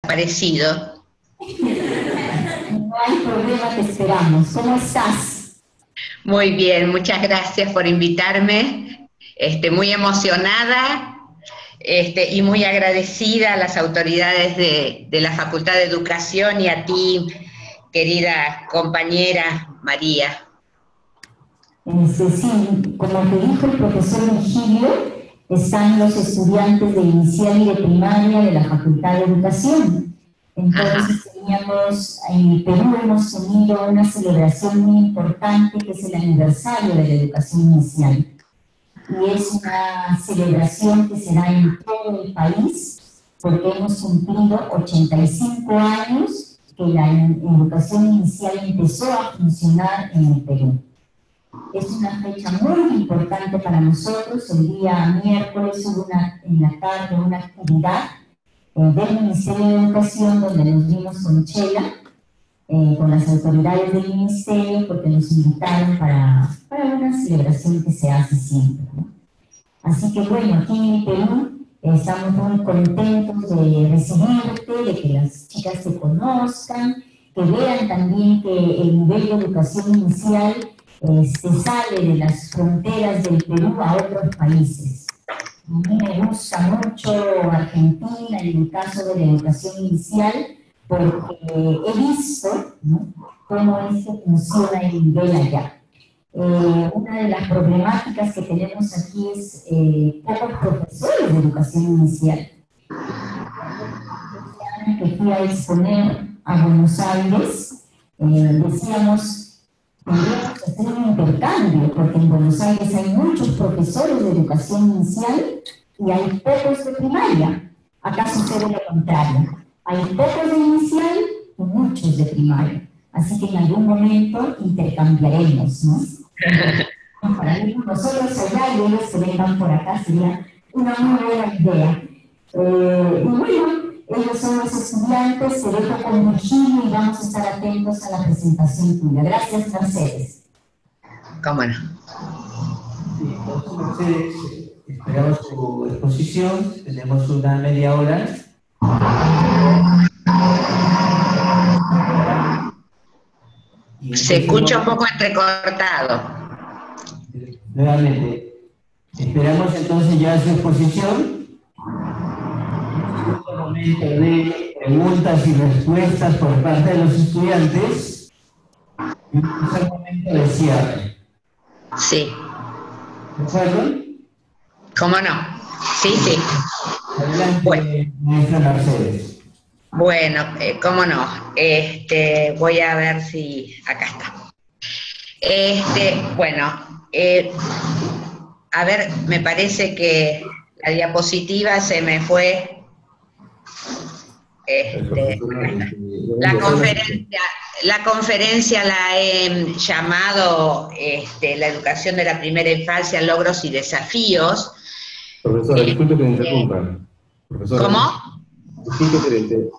desaparecido. No hay problema, te esperamos. ¿Cómo estás? Muy bien, muchas gracias por invitarme. Muy emocionada y muy agradecida a las autoridades de la Facultad de Educación y a ti, querida compañera María. Sí, como te dijo el profesor Virgilio, están los estudiantes de inicial y de primaria de la Facultad de Educación. Entonces en el Perú hemos tenido una celebración muy importante que es el aniversario de la educación inicial. Y es una celebración que será en todo el país, porque hemos cumplido 85 años que la educación inicial empezó a funcionar en el Perú. Es una fecha muy importante para nosotros. El día miércoles hubo en la tarde una actividad del Ministerio de Educación donde nos vimos con Chela, con las autoridades del Ministerio, porque nos invitaron para una celebración que se hace siempre, ¿no? Así que bueno, aquí en el Perú estamos muy contentos de recibirte, de que las chicas te conozcan, que vean también que el nivel de educación inicial se sale de las fronteras del Perú a otros países. A mí me gusta mucho Argentina en el caso de la educación inicial porque he visto, ¿no?, cómo es que funciona el nivel allá. Una de las problemáticas que tenemos aquí es pocos profesores de educación inicial. Que fui a exponer a Buenos Aires, decíamos, tendríamos que hacer un intercambio, porque en Buenos Aires hay muchos profesores de educación inicial y hay pocos de primaria. Acá sucede lo contrario. Hay pocos de inicial y muchos de primaria. Así que en algún momento intercambiaremos, ¿no? Para ir nosotros allá y ellos que vengan por acá sería una muy buena idea. Y bueno, ellos son los estudiantes, se deja con Virgilio y vamos a estar atentos a la presentación tuya. Gracias, Mercedes. ¿Cómo no? Sí, entonces, Mercedes, esperamos su exposición, tenemos una media hora. Se escucha un poco entrecortado. Nuevamente, esperamos entonces ya su exposición. Un momento de preguntas y respuestas por parte de los estudiantes. Y es el momento de cierre. Sí. ¿De acuerdo? ¿Cómo no? Sí, sí. Adelante, bueno, maestra Mercedes. Bueno, cómo no. Voy a ver si acá está. Bueno, a ver, me parece que la diapositiva se me fue. La conferencia la he llamado la educación de la primera infancia, logros y desafíos. Profesora, disculpe que me interrumpa. Profesora, ¿Cómo? Disculpe que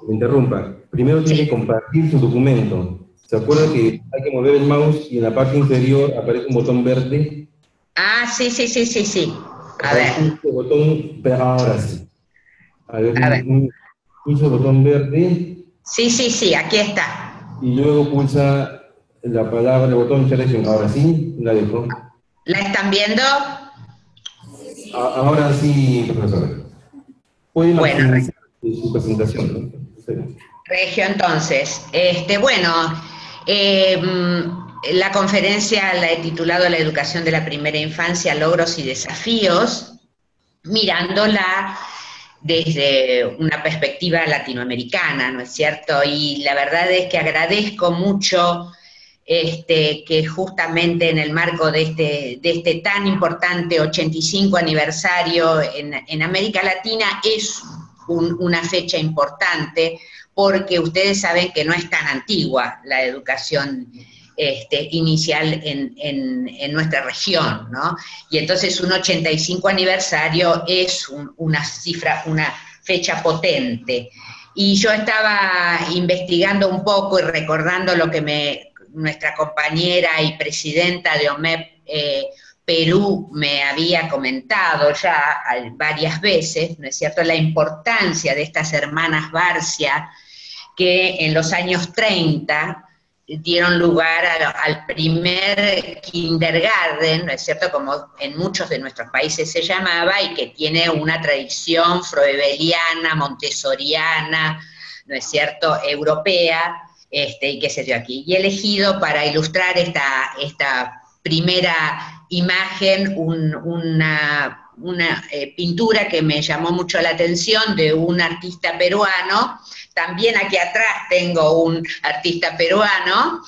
me interrumpa. Primero tiene que compartir su documento. ¿Se acuerda que hay que mover el mouse y en la parte inferior aparece un botón verde? Ah, sí. A ver. Este botón, ahora sí. A ver. Pulsa el botón verde. Sí, aquí está. Y luego pulsa la palabra, el botón selección. Ahora sí, la dejo. ¿La están viendo? Ahora sí, profesora. Pueden maximizar su presentación, ¿no? Regio, entonces. La conferencia la he titulado La educación de la primera infancia, logros y desafíos, mirándola desde una perspectiva latinoamericana, ¿no es cierto? Y la verdad es que agradezco mucho que justamente en el marco de este tan importante 85 aniversario en América Latina es una fecha importante, porque ustedes saben que no es tan antigua la educación inicial en nuestra región, ¿no? Y entonces un 85 aniversario es una cifra, una fecha potente. Y yo estaba investigando un poco y recordando lo que nuestra compañera y presidenta de OMEP, Perú me había comentado ya varias veces, ¿no es cierto?, la importancia de estas hermanas Barcia, que en los años 30 dieron lugar al primer kindergarten, ¿no es cierto?, como en muchos de nuestros países se llamaba, y que tiene una tradición froebeliana, montessoriana, ¿no es cierto?, europea, y qué sé yo aquí. Y he elegido para ilustrar esta primera imagen una pintura que me llamó mucho la atención de un artista peruano. También aquí atrás tengo un artista peruano,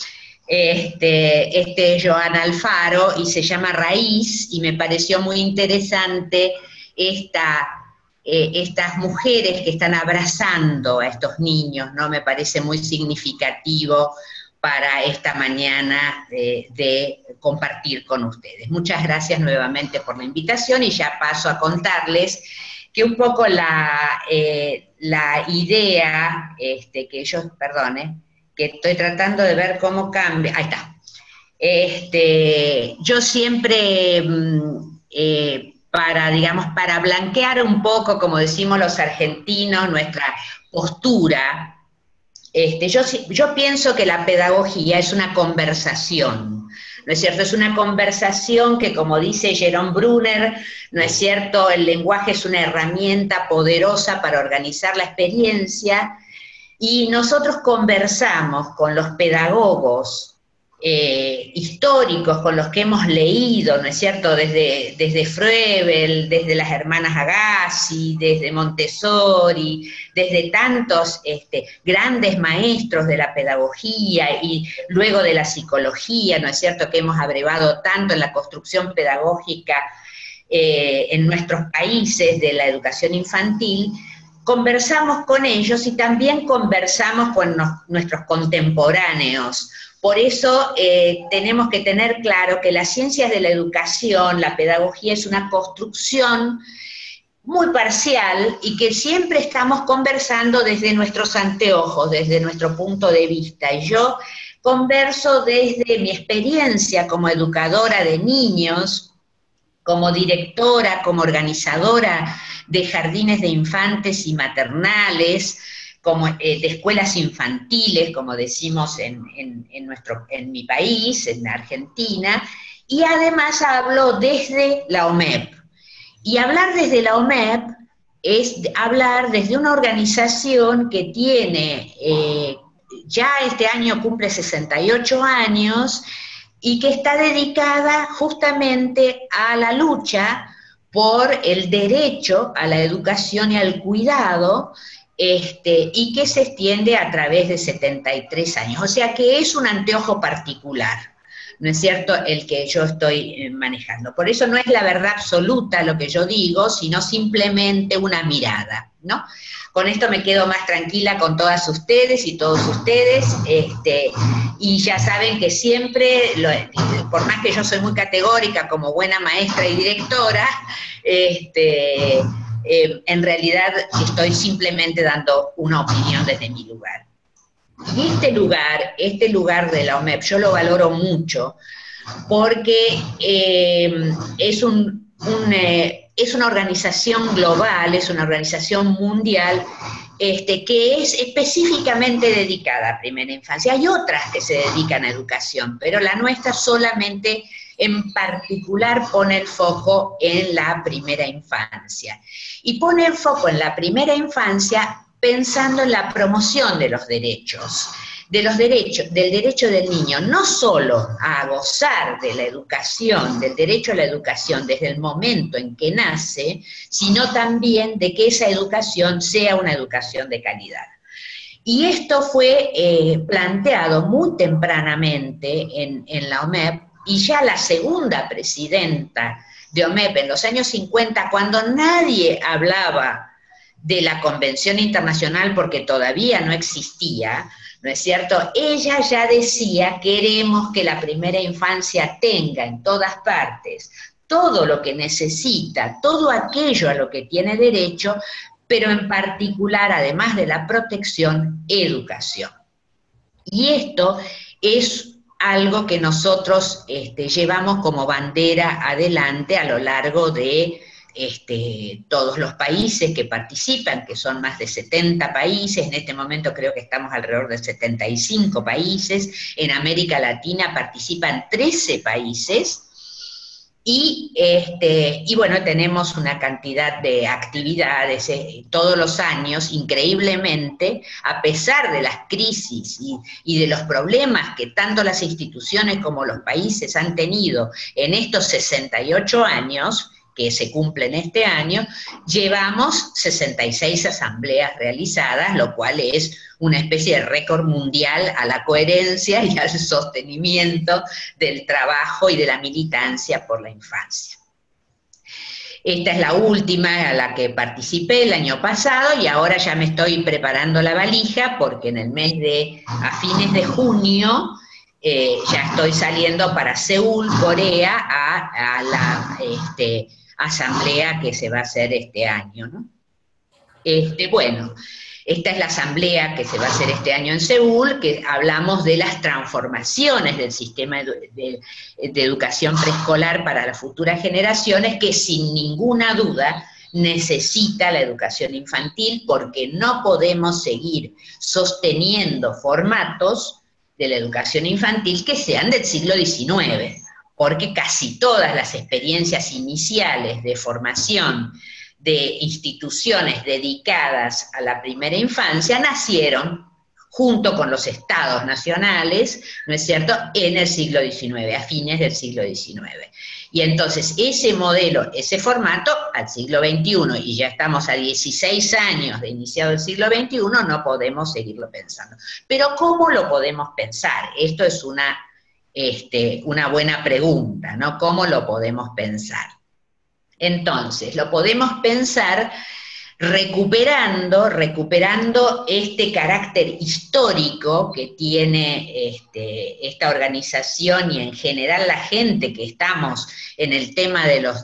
es Joan Alfaro, y se llama Raíz, y me pareció muy interesante estas mujeres que están abrazando a estos niños, ¿no? Me parece muy significativo para esta mañana de compartir con ustedes. Muchas gracias nuevamente por la invitación, y ya paso a contarles que un poco la idea que yo, que estoy tratando de ver cómo cambia, ahí está. Yo siempre, para blanquear un poco, como decimos los argentinos, nuestra postura, yo pienso que la pedagogía es una conversación, ¿no es cierto? Es una conversación que, como dice Jerome Brunner, ¿no es cierto?, el lenguaje es una herramienta poderosa para organizar la experiencia, y nosotros conversamos con los pedagogos históricos, con los que hemos leído, ¿no es cierto?, desde Froebel, desde las hermanas Agassi, desde Montessori, desde tantos grandes maestros de la pedagogía y luego de la psicología, ¿no es cierto?, que hemos abrevado tanto en la construcción pedagógica en nuestros países de la educación infantil. Conversamos con ellos y también conversamos con nuestros contemporáneos. Por eso tenemos que tener claro que las ciencias de la educación, la pedagogía, es una construcción muy parcial, y que siempre estamos conversando desde nuestros anteojos, desde nuestro punto de vista. Y yo converso desde mi experiencia como educadora de niños, como directora, como organizadora de jardines de infantes y maternales, como de escuelas infantiles, como decimos en mi país, en Argentina, y además hablo desde la OMEP. Y hablar desde la OMEP es hablar desde una organización que tiene, ya este año cumple 68 años, y que está dedicada justamente a la lucha por el derecho a la educación y al cuidado, y que se extiende a través de 73 años. O sea que es un anteojo particular, ¿no es cierto?, el que yo estoy manejando. Por eso no es la verdad absoluta lo que yo digo, sino simplemente una mirada, ¿no? Con esto me quedo más tranquila con todas ustedes y todos ustedes, y ya saben que siempre, por más que yo soy muy categórica como buena maestra y directora, en realidad estoy simplemente dando una opinión desde mi lugar. Y este lugar de la OMEP yo lo valoro mucho, porque es una organización global, es una organización mundial, que es específicamente dedicada a primera infancia. Hay otras que se dedican a educación, pero la nuestra solamente en particular pone el foco en la primera infancia. Y pone el foco en la primera infancia pensando en la promoción de los derechos, del derecho del niño, no solo a gozar de la educación, del derecho a la educación desde el momento en que nace, sino también de que esa educación sea una educación de calidad. Y esto fue planteado muy tempranamente en la OMEP, y ya la segunda presidenta de OMEP en los años 50, cuando nadie hablaba de la Convención Internacional porque todavía no existía, ¿no es cierto?, ella ya decía: queremos que la primera infancia tenga en todas partes todo lo que necesita, todo aquello a lo que tiene derecho, pero en particular, además de la protección, educación. Y esto es algo que nosotros llevamos como bandera adelante a lo largo de todos los países que participan, que son más de 70 países, en este momento creo que estamos alrededor de 75 países, en América Latina participan 13 países, y bueno, tenemos una cantidad de actividades todos los años, increíblemente, a pesar de las crisis y de los problemas que tanto las instituciones como los países han tenido en estos 68 años, que se cumplen este año, llevamos 66 asambleas realizadas, lo cual es una especie de récord mundial a la coherencia y al sostenimiento del trabajo y de la militancia por la infancia. Esta es la última a la que participé el año pasado y ahora ya me estoy preparando la valija porque en el mes a fines de junio, ya estoy saliendo para Seúl, Corea, a la asamblea que se va a hacer este año, ¿no? Bueno, esta es la asamblea que se va a hacer este año en Seúl, que hablamos de las transformaciones del sistema de educación preescolar para las futuras generaciones, que sin ninguna duda necesita la educación infantil, porque no podemos seguir sosteniendo formatos de la educación infantil que sean del siglo XIX, porque casi todas las experiencias iniciales de formación de instituciones dedicadas a la primera infancia nacieron junto con los estados nacionales, ¿no es cierto?, en el siglo XIX, a fines del siglo XIX. Y entonces ese modelo, ese formato, al siglo XXI, y ya estamos a 16 años de iniciado el siglo XXI, no podemos seguirlo pensando. Pero ¿cómo lo podemos pensar? Esto es una buena pregunta, ¿no? ¿Cómo lo podemos pensar? Entonces, lo podemos pensar recuperando este carácter histórico que tiene esta organización y en general la gente que estamos en el tema de los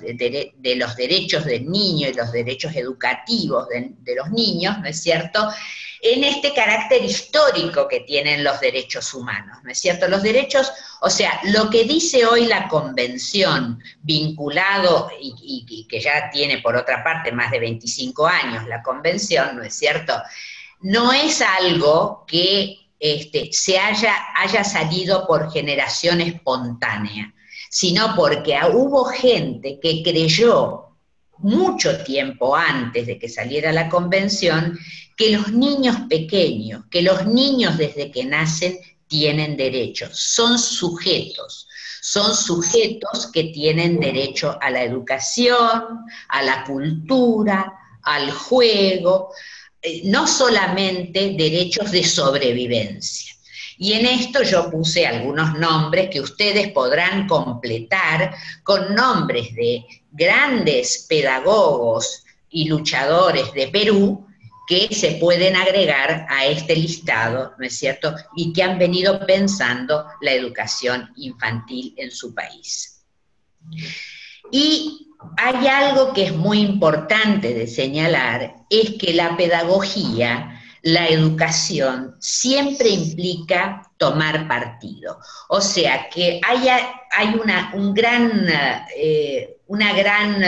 derechos del niño y los derechos educativos de los niños, ¿no es cierto?, en este carácter histórico que tienen los derechos humanos, ¿no es cierto? Los derechos, o sea, lo que dice hoy la Convención, vinculado, y que ya tiene por otra parte más de 25 años la Convención, ¿no es cierto?, no es algo que haya salido por generación espontánea, sino porque hubo gente que creyó mucho tiempo antes de que saliera la Convención, que los niños pequeños, que los niños desde que nacen tienen derechos, son sujetos que tienen derecho a la educación, a la cultura, al juego, no solamente derechos de sobrevivencia. Y en esto yo puse algunos nombres que ustedes podrán completar con nombres de grandes pedagogos y luchadores de Perú que se pueden agregar a este listado, ¿no es cierto?, y que han venido pensando la educación infantil en su país. Y hay algo que es muy importante de señalar, es que la pedagogía, la educación, siempre implica tomar partido. O sea, que hay una gran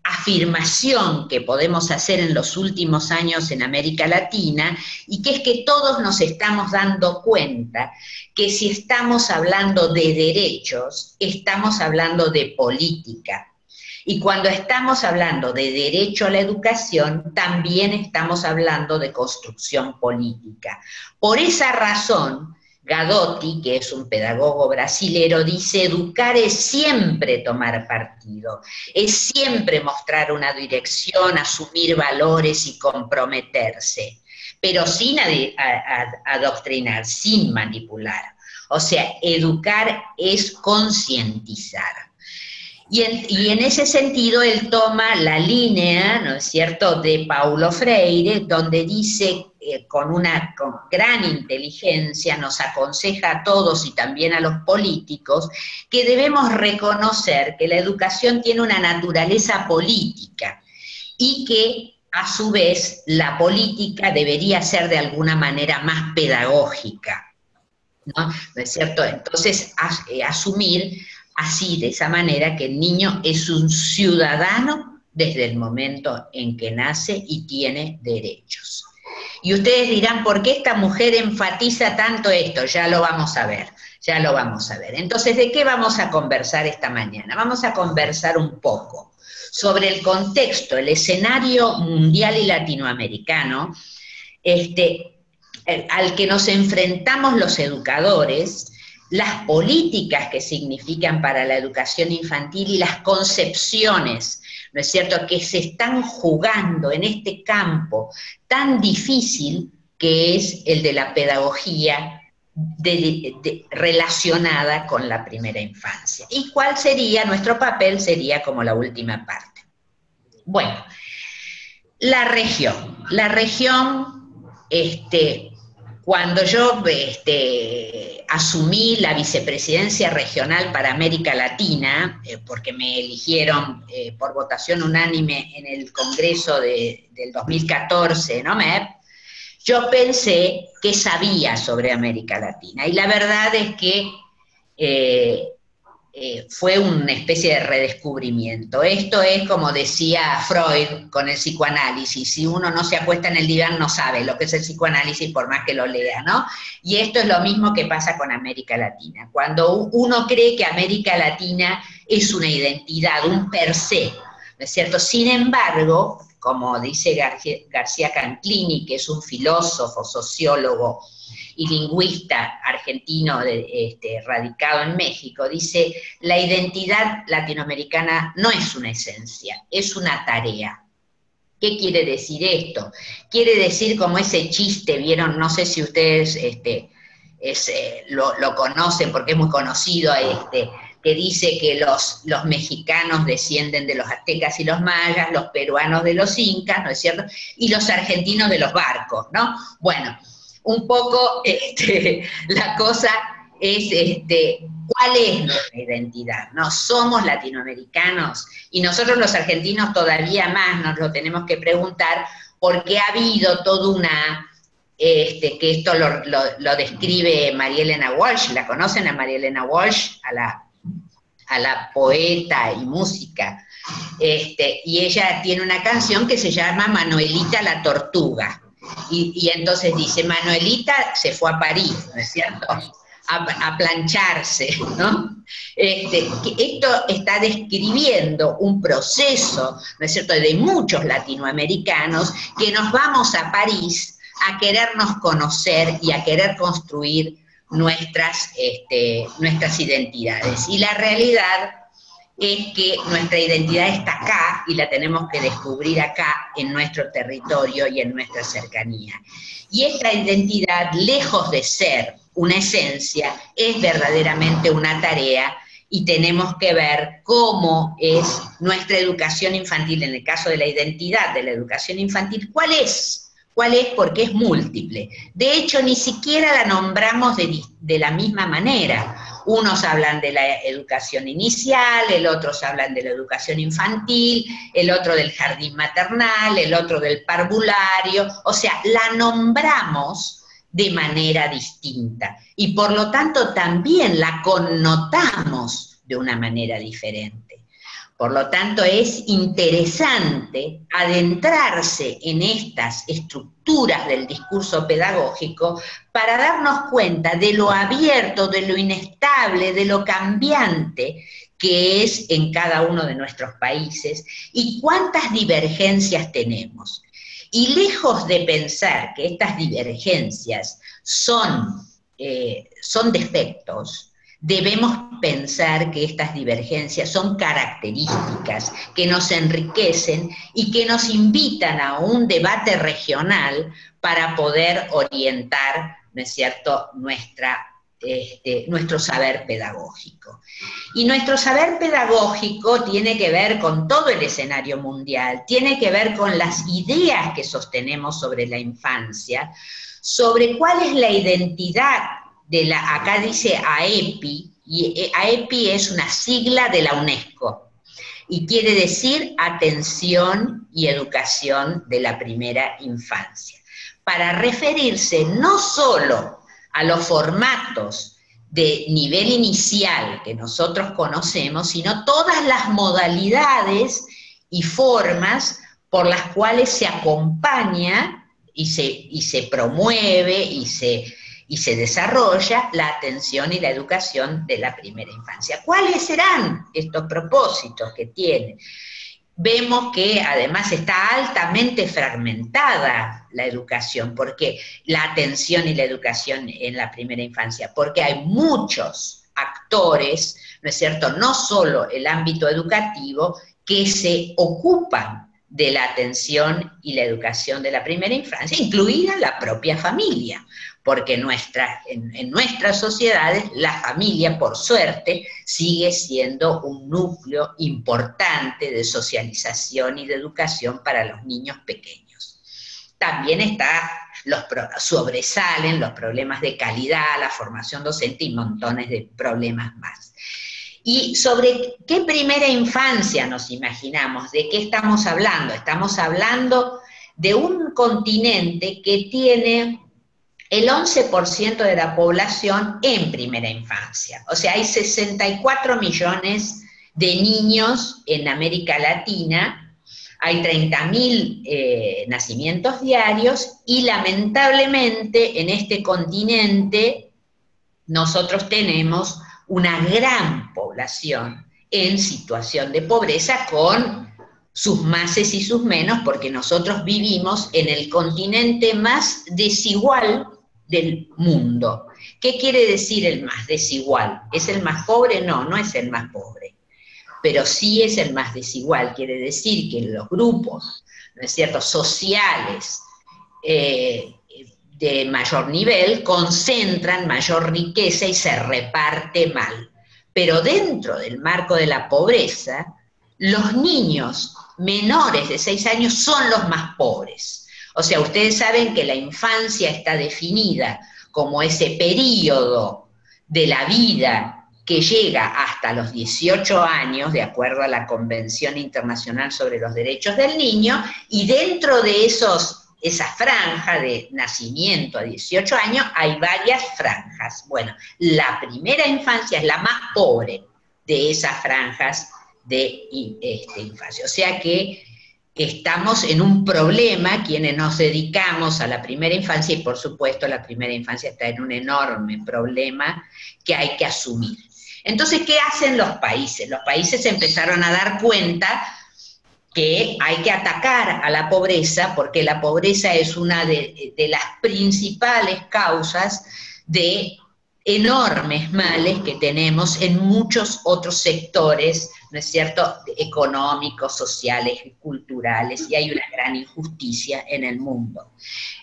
afirmación que podemos hacer en los últimos años en América Latina, y que es que todos nos estamos dando cuenta que si estamos hablando de derechos, estamos hablando de política. Y cuando estamos hablando de derecho a la educación, también estamos hablando de construcción política. Por esa razón, Gadotti, que es un pedagogo brasilero, dice: educar es siempre tomar partido, es siempre mostrar una dirección, asumir valores y comprometerse, pero sin adoctrinar, sin manipular. O sea, educar es concientizar. Y en ese sentido él toma la línea, ¿no es cierto?, de Paulo Freire, donde dice, con gran inteligencia, nos aconseja a todos y también a los políticos, que debemos reconocer que la educación tiene una naturaleza política y que, a su vez, la política debería ser de alguna manera más pedagógica. ¿no? ¿No es cierto? Entonces, asumir así, de esa manera, que el niño es un ciudadano desde el momento en que nace y tiene derechos. Y ustedes dirán, ¿por qué esta mujer enfatiza tanto esto? Ya lo vamos a ver, ya lo vamos a ver. Entonces, ¿de qué vamos a conversar esta mañana? Vamos a conversar un poco sobre el contexto, el escenario mundial y latinoamericano, al que nos enfrentamos los educadores, las políticas que significan para la educación infantil y las concepciones, ¿no es cierto?, que se están jugando en este campo tan difícil que es el de la pedagogía relacionada con la primera infancia. ¿Y cuál sería nuestro papel? Sería como la última parte. Bueno, la región, cuando yo asumí la vicepresidencia regional para América Latina, porque me eligieron por votación unánime en el Congreso del 2014, ¿no, MEP? Yo pensé que sabía sobre América Latina, y la verdad es que fue una especie de redescubrimiento. Esto es como decía Freud con el psicoanálisis: si uno no se acuesta en el diván no sabe lo que es el psicoanálisis por más que lo lea, ¿no? Y esto es lo mismo que pasa con América Latina. Cuando uno cree que América Latina es una identidad, un per se, ¿no es cierto? Sin embargo, como dice García Canclini, que es un filósofo, sociólogo y lingüista argentino radicado en México, dice: la identidad latinoamericana no es una esencia, es una tarea. ¿Qué quiere decir esto? Quiere decir, como ese chiste, ¿vieron? No sé si ustedes lo conocen porque es muy conocido, que dice que los mexicanos descienden de los aztecas y los mayas, los peruanos de los incas, ¿no es cierto?, y los argentinos de los barcos, ¿no? Bueno, un poco la cosa es, ¿cuál es nuestra identidad? ¿No? Somos latinoamericanos, y nosotros los argentinos todavía más nos lo tenemos que preguntar, porque ha habido toda una, que esto lo describe María Elena Walsh. ¿La conocen a María Elena Walsh? A la poeta y música, y ella tiene una canción que se llama Manuelita la Tortuga, y entonces dice: Manuelita se fue a París, ¿no es cierto?, a plancharse, ¿no? Esto está describiendo un proceso, ¿no es cierto?, de muchos latinoamericanos que nos vamos a París a querernos conocer y a querer construir nuestras identidades. Y la realidad es que nuestra identidad está acá y la tenemos que descubrir acá, en nuestro territorio y en nuestra cercanía. Y esta identidad, lejos de ser una esencia, es verdaderamente una tarea, y tenemos que ver cómo es nuestra educación infantil. En el caso de la identidad de la educación infantil, ¿cuál es? Porque es múltiple. De hecho, ni siquiera la nombramos de la misma manera. Unos hablan de la educación inicial, el otros hablan de la educación infantil, el otro del jardín maternal, el otro del parvulario. O sea, la nombramos de manera distinta, y por lo tanto también la connotamos de una manera diferente. Por lo tanto, es interesante adentrarse en estas estructuras del discurso pedagógico para darnos cuenta de lo abierto, de lo inestable, de lo cambiante que es en cada uno de nuestros países, y cuántas divergencias tenemos. Y lejos de pensar que estas divergencias son defectos, debemos pensar que estas divergencias son características que nos enriquecen y que nos invitan a un debate regional para poder orientar, ¿no es cierto?, nuestro saber pedagógico. Y nuestro saber pedagógico tiene que ver con todo el escenario mundial, tiene que ver con las ideas que sostenemos sobre la infancia, sobre cuál es la identidad acá dice AEPI, y AEPI es una sigla de la UNESCO, y quiere decir Atención y Educación de la Primera Infancia, para referirse no solo a los formatos de nivel inicial que nosotros conocemos, sino todas las modalidades y formas por las cuales se acompaña y se promueve y se desarrolla la atención y la educación de la primera infancia. ¿Cuáles serán estos propósitos que tiene? Vemos que además está altamente fragmentada la educación, porque la atención y la educación en la primera infancia, porque hay muchos actores, ¿no es cierto?, no solo el ámbito educativo, que se ocupan de la atención y la educación de la primera infancia, incluida la propia familia, porque en nuestras sociedades la familia, por suerte, sigue siendo un núcleo importante de socialización y de educación para los niños pequeños. También sobresalen los problemas de calidad, la formación docente y montones de problemas más. ¿Y sobre qué primera infancia nos imaginamos? ¿De qué estamos hablando? Estamos hablando de un continente que tiene el 11% de la población en primera infancia. O sea, hay 64 millones de niños en América Latina, hay 30.000 nacimientos diarios, y lamentablemente en este continente nosotros tenemos una gran población en situación de pobreza, con sus máses y sus menos, porque nosotros vivimos en el continente más desigual del mundo. ¿Qué quiere decir el más desigual? ¿Es el más pobre? No, no es el más pobre, pero sí es el más desigual. Quiere decir que los grupos, ¿no es cierto?, sociales de mayor nivel concentran mayor riqueza y se reparte mal. Pero dentro del marco de la pobreza, los niños menores de 6 años son los más pobres. O sea, ustedes saben que la infancia está definida como ese período de la vida que llega hasta los 18 años, de acuerdo a la Convención Internacional sobre los Derechos del Niño, y dentro de esa franja de nacimiento a 18 años hay varias franjas. Bueno, la primera infancia es la más pobre de esas franjas de infancia. O sea que estamos en un problema quienes nos dedicamos a la primera infancia, y por supuesto la primera infancia está en un enorme problema que hay que asumir. Entonces, ¿qué hacen los países? Los países empezaron a dar cuenta que hay que atacar a la pobreza, porque la pobreza es una de las principales causas de enormes males que tenemos en muchos otros sectores, ¿no es cierto?, económicos, sociales, culturales, y hay una gran injusticia en el mundo.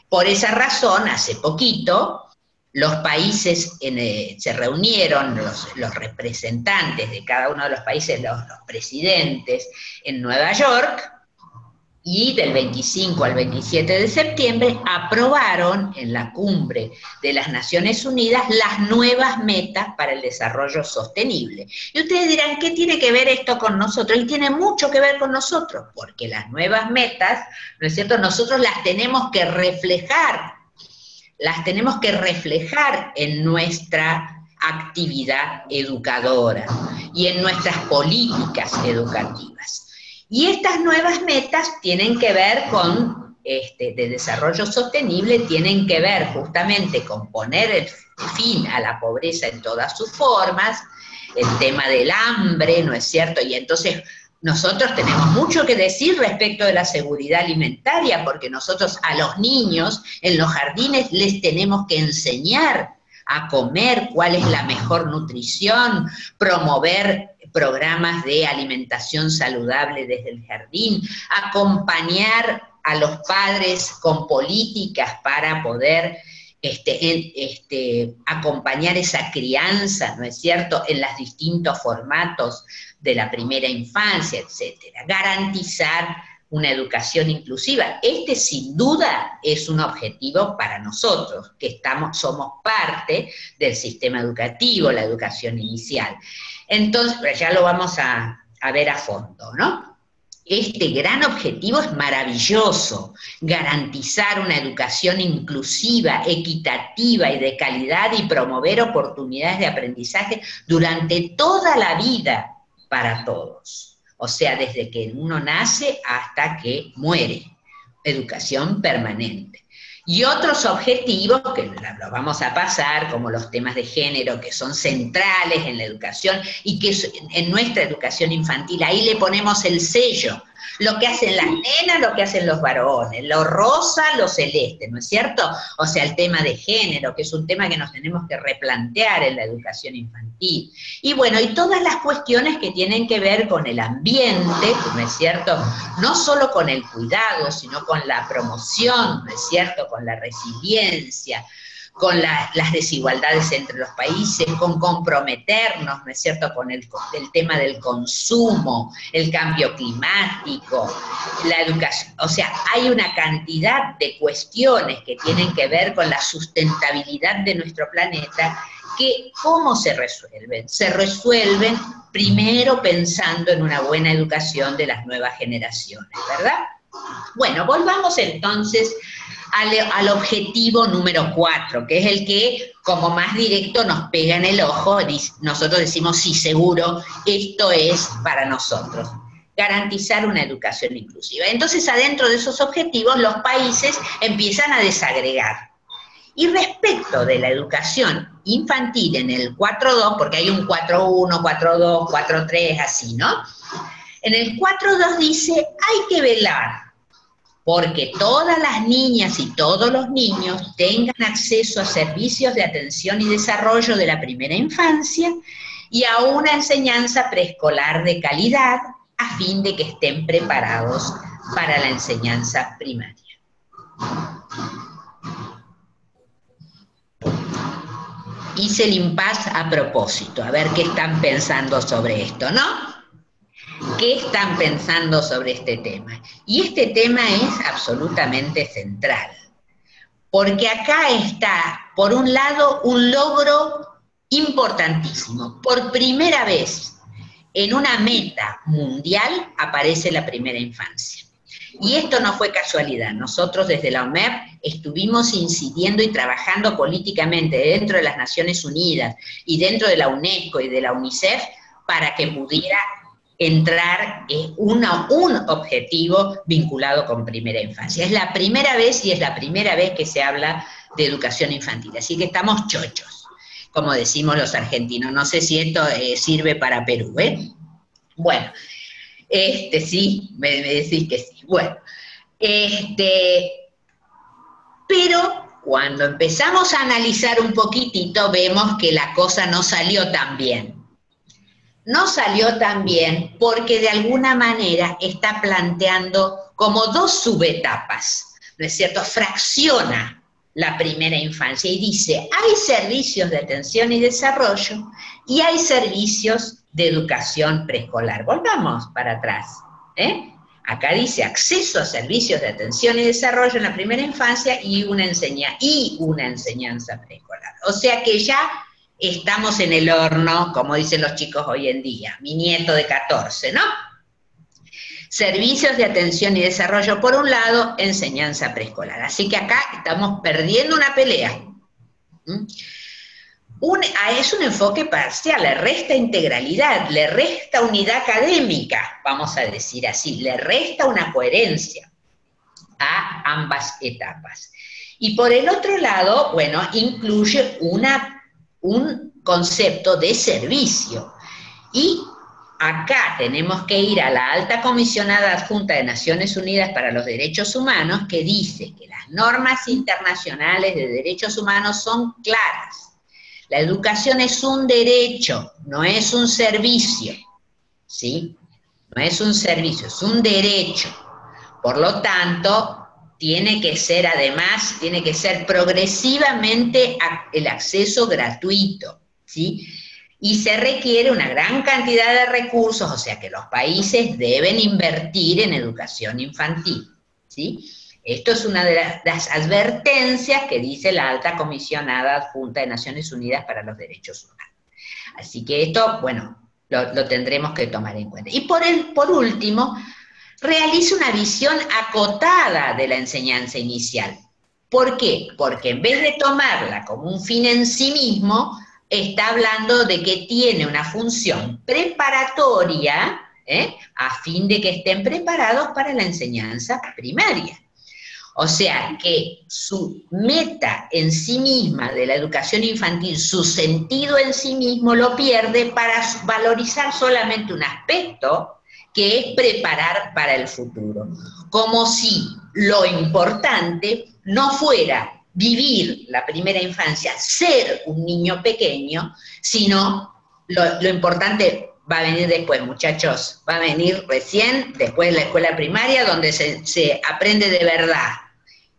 Por esa razón, hace poquito, los países se reunieron, los representantes de cada uno de los países, los presidentes, en Nueva York, y del 25 al 27 de septiembre aprobaron en la cumbre de las Naciones Unidas las nuevas metas para el desarrollo sostenible. Y ustedes dirán, ¿qué tiene que ver esto con nosotros? Y tiene mucho que ver con nosotros, porque las nuevas metas, ¿no es cierto?, nosotros las tenemos que reflejar en nuestra actividad educadora y en nuestras políticas educativas. Y estas nuevas metas tienen que ver con, de desarrollo sostenible, tienen que ver justamente con poner fin a la pobreza en todas sus formas, el tema del hambre, ¿no es cierto? Y entonces nosotros tenemos mucho que decir respecto de la seguridad alimentaria, porque nosotros a los niños en los jardines les tenemos que enseñar a comer, cuál es la mejor nutrición, promover programas de alimentación saludable desde el jardín, acompañar a los padres con políticas para poder acompañar esa crianza, ¿no es cierto?, en los distintos formatos de la primera infancia, etcétera. Garantizar una educación inclusiva. Sin duda es un objetivo para nosotros, que somos parte del sistema educativo, la educación inicial. Entonces, pero ya lo vamos a ver a fondo, ¿no? este gran objetivo es maravilloso, garantizar una educación inclusiva, equitativa y de calidad y promover oportunidades de aprendizaje durante toda la vida para todos. O sea, desde que uno nace hasta que muere. Educación permanente. Y otros objetivos, que los vamos a pasar, como los temas de género, que son centrales en la educación, y que en nuestra educación infantil, ahí le ponemos el sello, lo que hacen las nenas, lo que hacen los varones, lo rosa, lo celeste, ¿no es cierto? O sea, el tema de género, que es un tema que nos tenemos que replantear en la educación infantil. Y bueno, y todas las cuestiones que tienen que ver con el ambiente, ¿no es cierto? No solo con el cuidado, sino con la promoción, ¿no es cierto? Con la resiliencia, con las desigualdades entre los países, con comprometernos, ¿no es cierto?, con el tema del consumo, el cambio climático, la educación. O sea, hay una cantidad de cuestiones que tienen que ver con la sustentabilidad de nuestro planeta, que ¿cómo se resuelven? Se resuelven primero pensando en una buena educación de las nuevas generaciones, ¿verdad? Bueno, volvamos entonces al objetivo número 4, que es el que como más directo nos pega en el ojo. Nosotros decimos, sí, seguro, esto es para nosotros, garantizar una educación inclusiva. Entonces, adentro de esos objetivos, los países empiezan a desagregar. Y respecto de la educación infantil en el 4.2, porque hay un 4.1, 4.2, 4.3, así, ¿no? En el 4.2 dice, hay que velar porque todas las niñas y todos los niños tengan acceso a servicios de atención y desarrollo de la primera infancia y a una enseñanza preescolar de calidad a fin de que estén preparados para la enseñanza primaria. Hice el impasse a propósito, a ver qué están pensando sobre esto, ¿no? ¿Qué están pensando sobre este tema? Y este tema es absolutamente central, porque acá está, por un lado, un logro importantísimo. Por primera vez en una meta mundial aparece la primera infancia. Y esto no fue casualidad. Nosotros desde la OMEP estuvimos incidiendo y trabajando políticamente dentro de las Naciones Unidas y dentro de la UNESCO y de la UNICEF para que pudiera entrar un objetivo vinculado con primera infancia. Es la primera vez y es la primera vez que se habla de educación infantil, así que estamos chochos, como decimos los argentinos. No sé si esto sirve para Perú, ¿eh? Bueno, sí, me decís que sí. Bueno, pero cuando empezamos a analizar un poquitito, vemos que la cosa no salió tan bien. No salió tan bien porque de alguna manera está planteando como dos subetapas, ¿no es cierto? Fracciona la primera infancia y dice, hay servicios de atención y desarrollo y hay servicios de educación preescolar. Volvamos para atrás, ¿eh? Acá dice acceso a servicios de atención y desarrollo en la primera infancia y una enseñanza preescolar. O sea que ya estamos en el horno, como dicen los chicos hoy en día, mi nieto de 14, ¿no? Servicios de atención y desarrollo por un lado, enseñanza preescolar. Así que acá estamos perdiendo una pelea. Es un enfoque parcial, le resta integralidad, le resta unidad académica, vamos a decir así, le resta una coherencia a ambas etapas. Y por el otro lado, bueno, incluye un concepto de servicio. Y acá tenemos que ir a la Alta Comisionada Adjunta de Naciones Unidas para los Derechos Humanos, que dice que las normas internacionales de derechos humanos son claras. La educación es un derecho, no es un servicio, ¿sí? No es un servicio, es un derecho. Por lo tanto, tiene que ser progresivamente el acceso gratuito, ¿sí? Y se requiere una gran cantidad de recursos, o sea que los países deben invertir en educación infantil, ¿sí? Esto es una de las advertencias que dice la Alta Comisionada Adjunta de Naciones Unidas para los Derechos Humanos. Así que esto, bueno, lo tendremos que tomar en cuenta. Y por último, realiza una visión acotada de la enseñanza inicial. ¿Por qué? Porque en vez de tomarla como un fin en sí mismo, está hablando de que tiene una función preparatoria, a fin de que estén preparados para la enseñanza primaria. O sea, que su meta en sí misma de la educación infantil, su sentido en sí mismo lo pierde para valorizar solamente un aspecto, que es preparar para el futuro. Como si lo importante no fuera vivir la primera infancia, ser un niño pequeño, sino lo importante va a venir después, muchachos, va a venir recién, después de la escuela primaria, donde se aprende de verdad.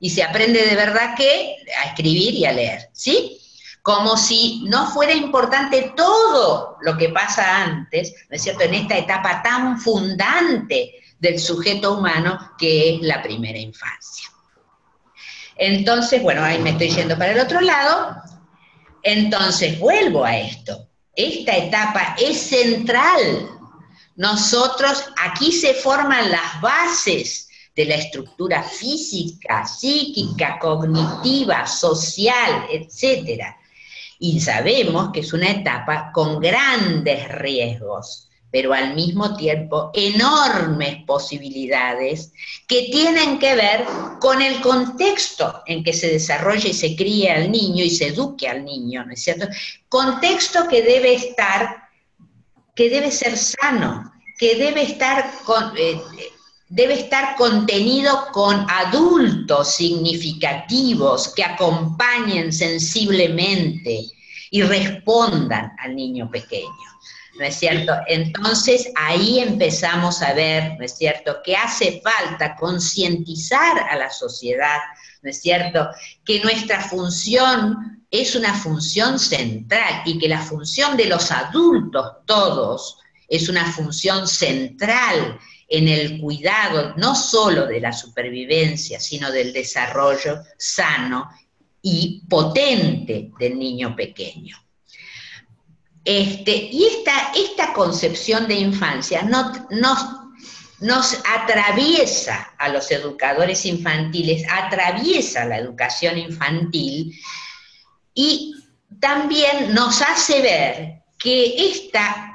Y se aprende de verdad ¿qué? A escribir y a leer, ¿sí? Como si no fuera importante todo lo que pasa antes, ¿no es cierto?, en esta etapa tan fundante del sujeto humano que es la primera infancia. Entonces, bueno, ahí me estoy yendo para el otro lado. Entonces, vuelvo a esto. Esta etapa es central. Nosotros, aquí se forman las bases de la estructura física, psíquica, cognitiva, social, etcétera. Y sabemos que es una etapa con grandes riesgos, pero al mismo tiempo enormes posibilidades que tienen que ver con el contexto en que se desarrolla y se cría al niño y se eduque al niño, ¿no es cierto? Contexto que debe ser sano, que debe estar contenido con adultos significativos que acompañen sensiblemente y respondan al niño pequeño, ¿no es cierto? Entonces ahí empezamos a ver, ¿no es cierto?, que hace falta concientizar a la sociedad, ¿no es cierto?, que nuestra función es una función central y que la función de los adultos todos es una función central en el cuidado no solo de la supervivencia, sino del desarrollo sano y potente del niño pequeño. Y esta concepción de infancia nos atraviesa a los educadores infantiles, atraviesa la educación infantil y también nos hace ver que estas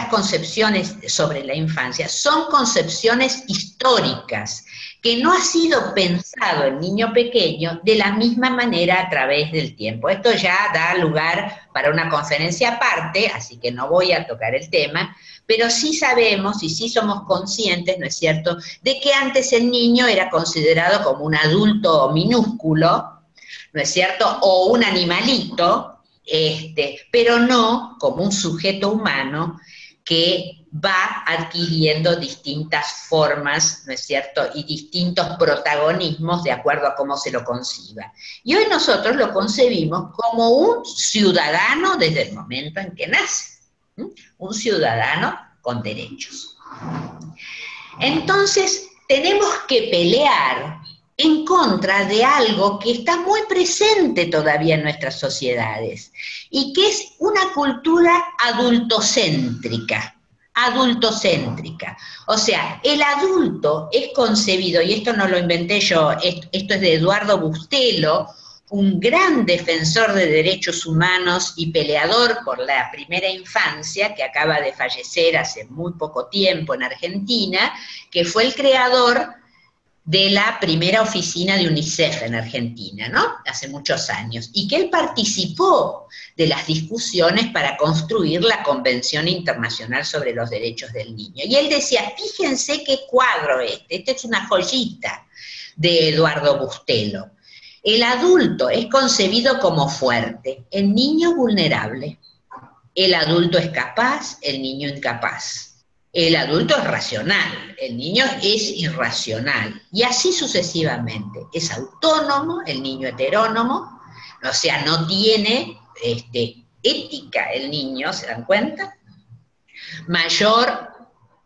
concepciones sobre la infancia son concepciones históricas, que no ha sido pensado el niño pequeño de la misma manera a través del tiempo. Esto ya da lugar para una conferencia aparte, así que no voy a tocar el tema, pero sí sabemos y sí somos conscientes, ¿no es cierto?, de que antes el niño era considerado como un adulto minúsculo, ¿no es cierto?, o un animalito, pero no como un sujeto humano que va adquiriendo distintas formas, ¿no es cierto?, y distintos protagonismos de acuerdo a cómo se lo conciba. Y hoy nosotros lo concebimos como un ciudadano desde el momento en que nace, un ciudadano con derechos. Entonces, tenemos que pelear en contra de algo que está muy presente todavía en nuestras sociedades, y que es una cultura adultocéntrica. O sea, el adulto es concebido, y esto no lo inventé yo, esto es de Eduardo Bustelo, un gran defensor de derechos humanos y peleador por la primera infancia, que acaba de fallecer hace muy poco tiempo en Argentina, que fue el creador de la primera oficina de UNICEF en Argentina, ¿no?, hace muchos años, y que él participó de las discusiones para construir la Convención Internacional sobre los Derechos del Niño. Y él decía, fíjense qué cuadro este es una joyita de Eduardo Bustelo. El adulto es concebido como fuerte, el niño vulnerable. El adulto es capaz, el niño incapaz. El adulto es racional, el niño es irracional, y así sucesivamente. Es autónomo, el niño heterónomo, o sea, no tiene ética el niño, ¿se dan cuenta? Mayor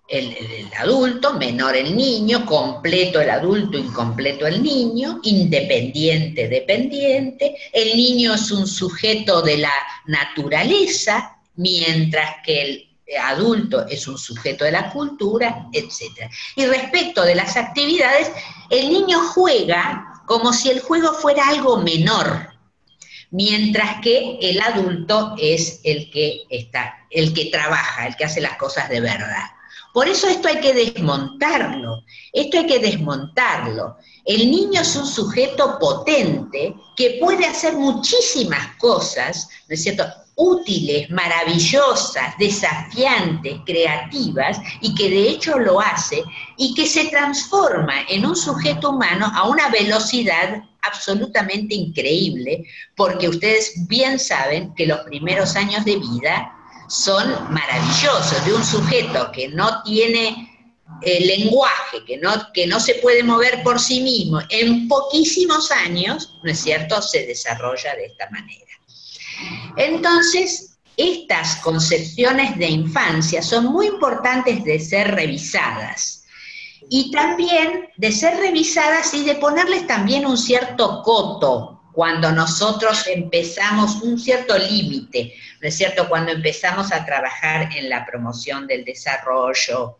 el adulto, menor el niño, completo el adulto, incompleto el niño, independiente, dependiente. El niño es un sujeto de la naturaleza, mientras que adulto es un sujeto de la cultura, etc. Y respecto de las actividades, el niño juega como si el juego fuera algo menor, mientras que el adulto es el que trabaja, el que hace las cosas de verdad. Por eso esto hay que desmontarlo, El niño es un sujeto potente que puede hacer muchísimas cosas, ¿no es cierto?, útiles, maravillosas, desafiantes, creativas, y que de hecho lo hace, y que se transforma en un sujeto humano a una velocidad absolutamente increíble, porque ustedes bien saben que los primeros años de vida son maravillosos, de un sujeto que no tiene lenguaje, que no se puede mover por sí mismo, en poquísimos años, ¿no es cierto?, se desarrolla de esta manera. Entonces, estas concepciones de infancia son muy importantes de ser revisadas, y también de ser revisadas y de ponerles también un cierto coto, cuando nosotros empezamos, un cierto límite, ¿no es cierto?, cuando empezamos a trabajar en la promoción del desarrollo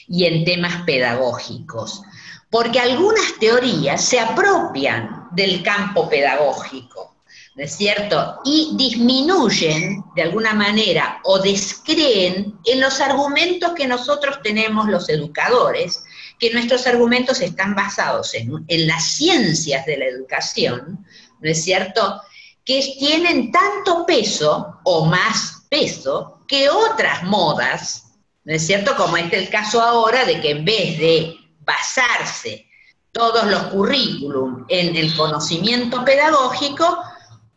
y en temas pedagógicos, porque algunas teorías se apropian del campo pedagógico, ¿no es cierto?, y disminuyen de alguna manera o descreen en los argumentos que nosotros tenemos los educadores, que nuestros argumentos están basados en las ciencias de la educación, ¿no es cierto?, que tienen tanto peso o más peso que otras modas, ¿no es cierto?, como es el caso ahora de que en vez de basarse todos los currículum en el conocimiento pedagógico,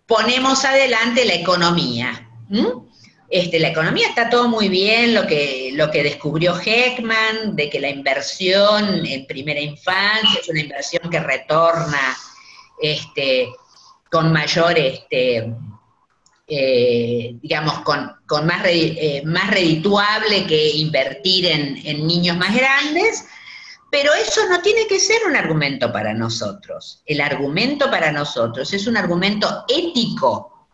ponemos adelante la economía. La economía está todo muy bien, lo que descubrió Heckman, de que la inversión en primera infancia es una inversión que retorna con mayor, digamos, con más redituable que invertir en niños más grandes. Pero eso no tiene que ser un argumento para nosotros. El argumento para nosotros es un argumento ético,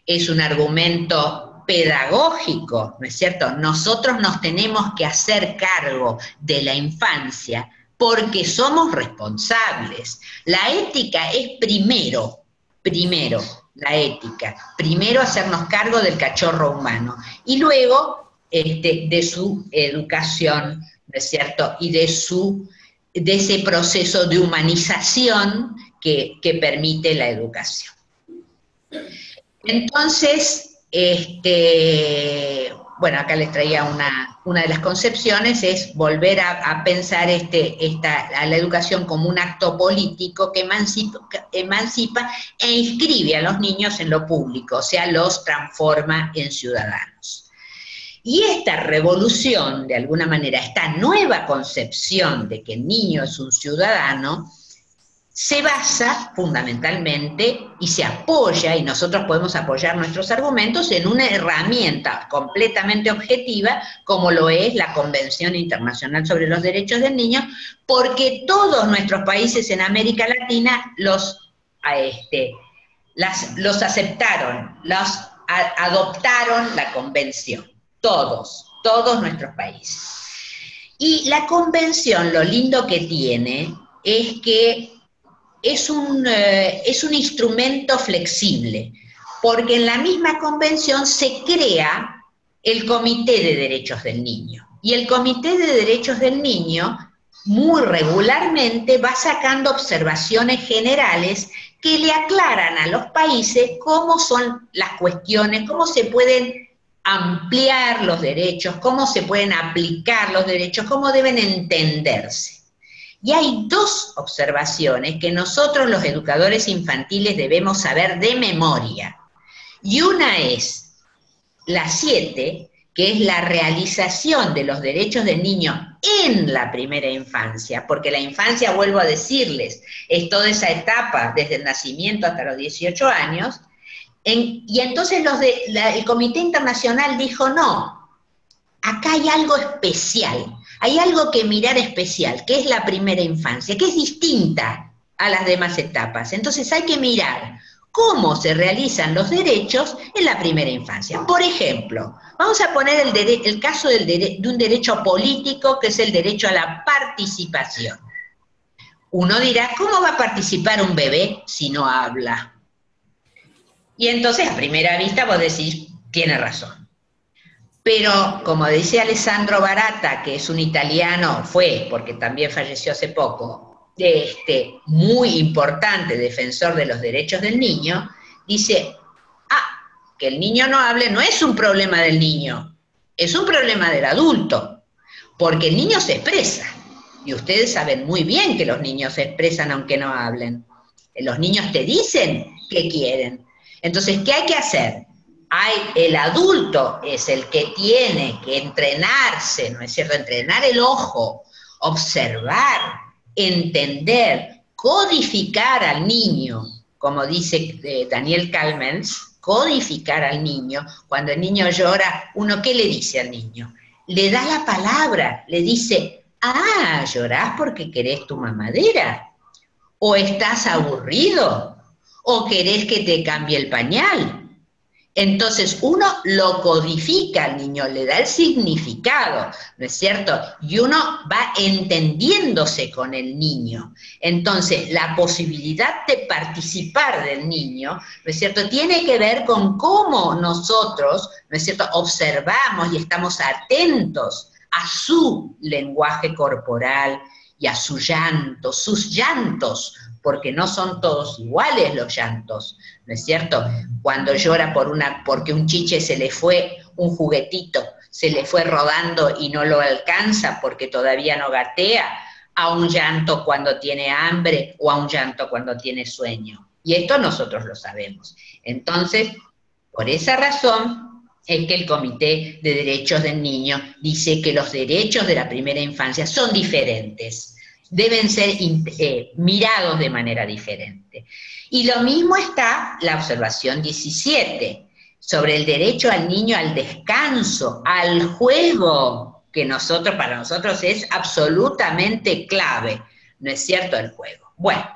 es un argumento pedagógico, ¿no es cierto? Nosotros nos tenemos que hacer cargo de la infancia porque somos responsables. La ética es primero la ética, primero hacernos cargo del cachorro humano y luego de su educación, ¿no es cierto?, y de ese proceso de humanización que permite la educación. Entonces, bueno, acá les traía una de las concepciones, es volver a pensar a la educación como un acto político que emancipa e inscribe a los niños en lo público, o sea, los transforma en ciudadanos. Y esta revolución, de alguna manera, esta nueva concepción de que el niño es un ciudadano, se basa fundamentalmente y se apoya, y nosotros podemos apoyar nuestros argumentos en una herramienta completamente objetiva, como lo es la Convención Internacional sobre los Derechos del Niño, porque todos nuestros países en América Latina los aceptaron, adoptaron la Convención. Todos nuestros países. Y la convención, lo lindo que tiene, es que es un instrumento flexible, porque en la misma convención se crea el Comité de Derechos del Niño. Y el Comité de Derechos del Niño, muy regularmente, va sacando observaciones generales que le aclaran a los países cómo son las cuestiones, cómo se pueden ampliar los derechos, cómo se pueden aplicar los derechos, cómo deben entenderse. Y hay dos observaciones que nosotros los educadores infantiles debemos saber de memoria. Y una es la 7, que es la realización de los derechos del niño en la primera infancia, porque la infancia, vuelvo a decirles, es toda esa etapa desde el nacimiento hasta los 18 años, y entonces el Comité Internacional dijo, no, acá hay algo especial, hay algo que mirar especial, que es la primera infancia, que es distinta a las demás etapas. Entonces hay que mirar cómo se realizan los derechos en la primera infancia. Por ejemplo, vamos a poner el caso de un derecho político, que es el derecho a la participación. Uno dirá, ¿cómo va a participar un bebé si no habla? Y entonces, a primera vista, vos decís, tiene razón. Pero, como dice Alessandro Barata, que es un italiano, porque también falleció hace poco, muy importante defensor de los derechos del niño, dice, que el niño no hable no es un problema del niño, es un problema del adulto, porque el niño se expresa, y ustedes saben muy bien que los niños se expresan aunque no hablen. Los niños te dicen qué quieren. Entonces, ¿qué hay que hacer? El adulto es el que tiene que entrenarse, ¿no es cierto? Entrenar el ojo, observar, entender, codificar al niño, como dice Daniel Kahneman, codificar al niño. Cuando el niño llora, uno, ¿qué le dice al niño? Le da la palabra, le dice, ¿llorás porque querés tu mamadera? ¿O estás aburrido? ¿O querés que te cambie el pañal? Entonces uno lo codifica al niño, le da el significado, ¿no es cierto? Y uno va entendiéndose con el niño. Entonces la posibilidad de participar del niño, ¿no es cierto?, tiene que ver con cómo nosotros, ¿no es cierto?, observamos y estamos atentos a su lenguaje corporal y a su llanto, sus llantos, porque no son todos iguales los llantos, ¿no es cierto? Cuando llora porque un chiche se le fue, un juguetito, se le fue rodando y no lo alcanza porque todavía no gatea, a un llanto cuando tiene hambre o a un llanto cuando tiene sueño. Y esto nosotros lo sabemos. Entonces, por esa razón es que el Comité de Derechos del Niño dice que los derechos de la primera infancia son diferentes, deben ser mirados de manera diferente. Y lo mismo está la observación 17, sobre el derecho al niño al descanso, al juego, que para nosotros es absolutamente clave, ¿no es cierto?, el juego. Bueno,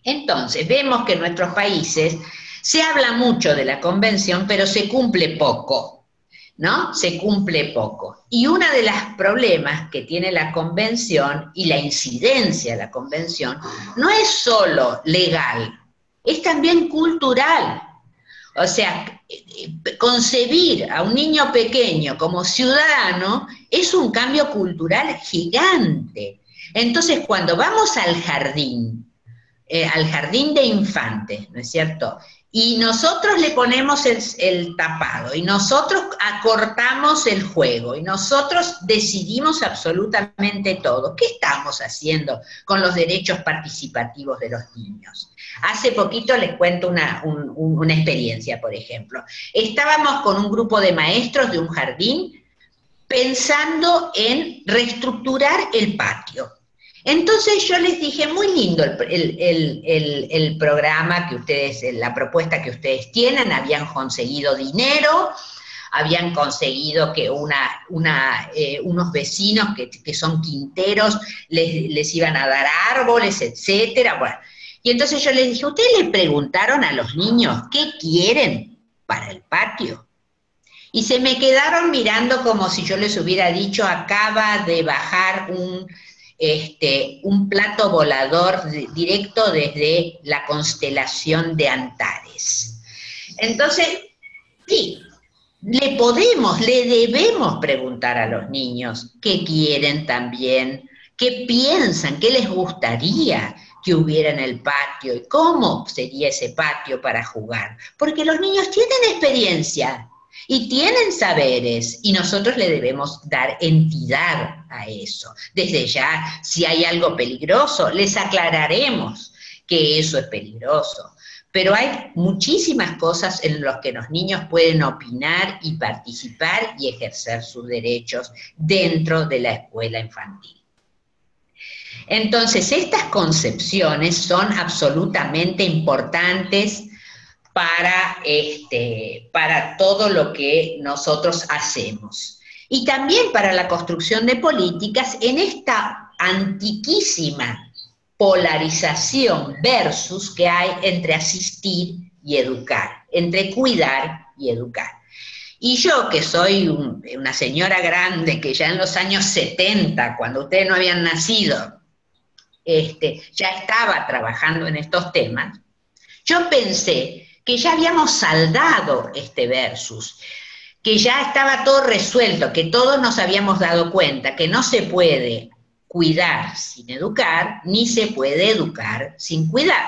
entonces vemos que en nuestros países se habla mucho de la Convención, pero se cumple poco, ¿no? Se cumple poco. Y uno de los problemas que tiene la Convención y la incidencia de la Convención no es solo legal, es también cultural. O sea, concebir a un niño pequeño como ciudadano es un cambio cultural gigante. Entonces, cuando vamos al jardín de infantes, ¿no es cierto?, y nosotros le ponemos el tapado, y nosotros acortamos el juego, y nosotros decidimos absolutamente todo. ¿Qué estamos haciendo con los derechos participativos de los niños? Hace poquito les cuento una experiencia, por ejemplo. Estábamos con un grupo de maestros de un jardín pensando en reestructurar el patio. Entonces yo les dije, muy lindo el programa que ustedes, la propuesta que ustedes tienen, habían conseguido dinero, habían conseguido que unos vecinos que son quinteros les iban a dar árboles, etcétera. Bueno, y entonces yo les dije, ¿ustedes le preguntaron a los niños qué quieren para el patio? Y se me quedaron mirando como si yo les hubiera dicho, acaba de bajar un plato volador directo desde la constelación de Antares. Entonces, sí, le debemos preguntar a los niños qué quieren también, qué piensan, qué les gustaría que hubiera en el patio y cómo sería ese patio para jugar. Porque los niños tienen experiencia y tienen saberes, y nosotros le debemos dar entidad a eso. Desde ya, si hay algo peligroso, les aclararemos que eso es peligroso. Pero hay muchísimas cosas en las que los niños pueden opinar y participar y ejercer sus derechos dentro de la escuela infantil. Entonces, estas concepciones son absolutamente importantes para todo lo que nosotros hacemos. Y también para la construcción de políticas en esta antiquísima polarización versus que hay entre asistir y educar, entre cuidar y educar. Y yo, que soy una señora grande, que ya en los años 70, cuando ustedes no habían nacido, ya estaba trabajando en estos temas, yo pensé que ya habíamos saldado este versus, que ya estaba todo resuelto, que todos nos habíamos dado cuenta que no se puede cuidar sin educar, ni se puede educar sin cuidar.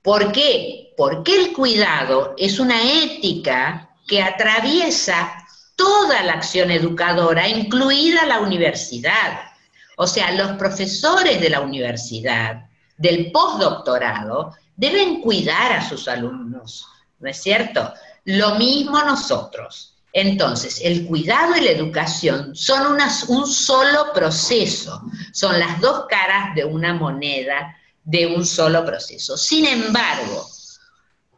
¿Por qué? Porque el cuidado es una ética que atraviesa toda la acción educadora, incluida la universidad. O sea, los profesores de la universidad, del postdoctorado, deben cuidar a sus alumnos, ¿no es cierto? Lo mismo nosotros. Entonces, el cuidado y la educación son un solo proceso, son las dos caras de una moneda, de un solo proceso. Sin embargo,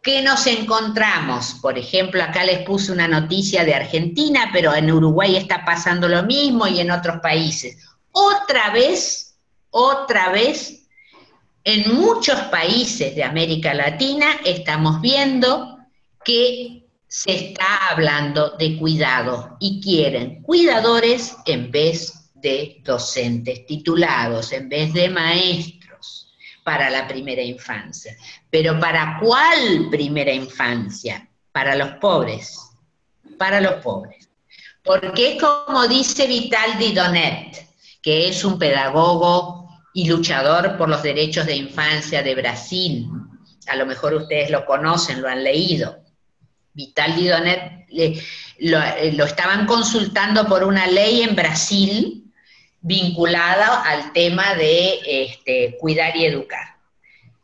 ¿qué nos encontramos? Por ejemplo, acá les puse una noticia de Argentina, pero en Uruguay está pasando lo mismo y en otros países. Otra vez, en muchos países de América Latina estamos viendo que se está hablando de cuidado y quieren cuidadores en vez de docentes titulados, en vez de maestros para la primera infancia. ¿Pero para cuál primera infancia? Para los pobres, para los pobres. Porque es como dice Vital Didonet, que es un pedagogo y luchador por los derechos de infancia de Brasil. A lo mejor ustedes lo conocen, lo han leído. Vital Didonet lo estaban consultando por una ley en Brasil vinculada al tema de cuidar y educar.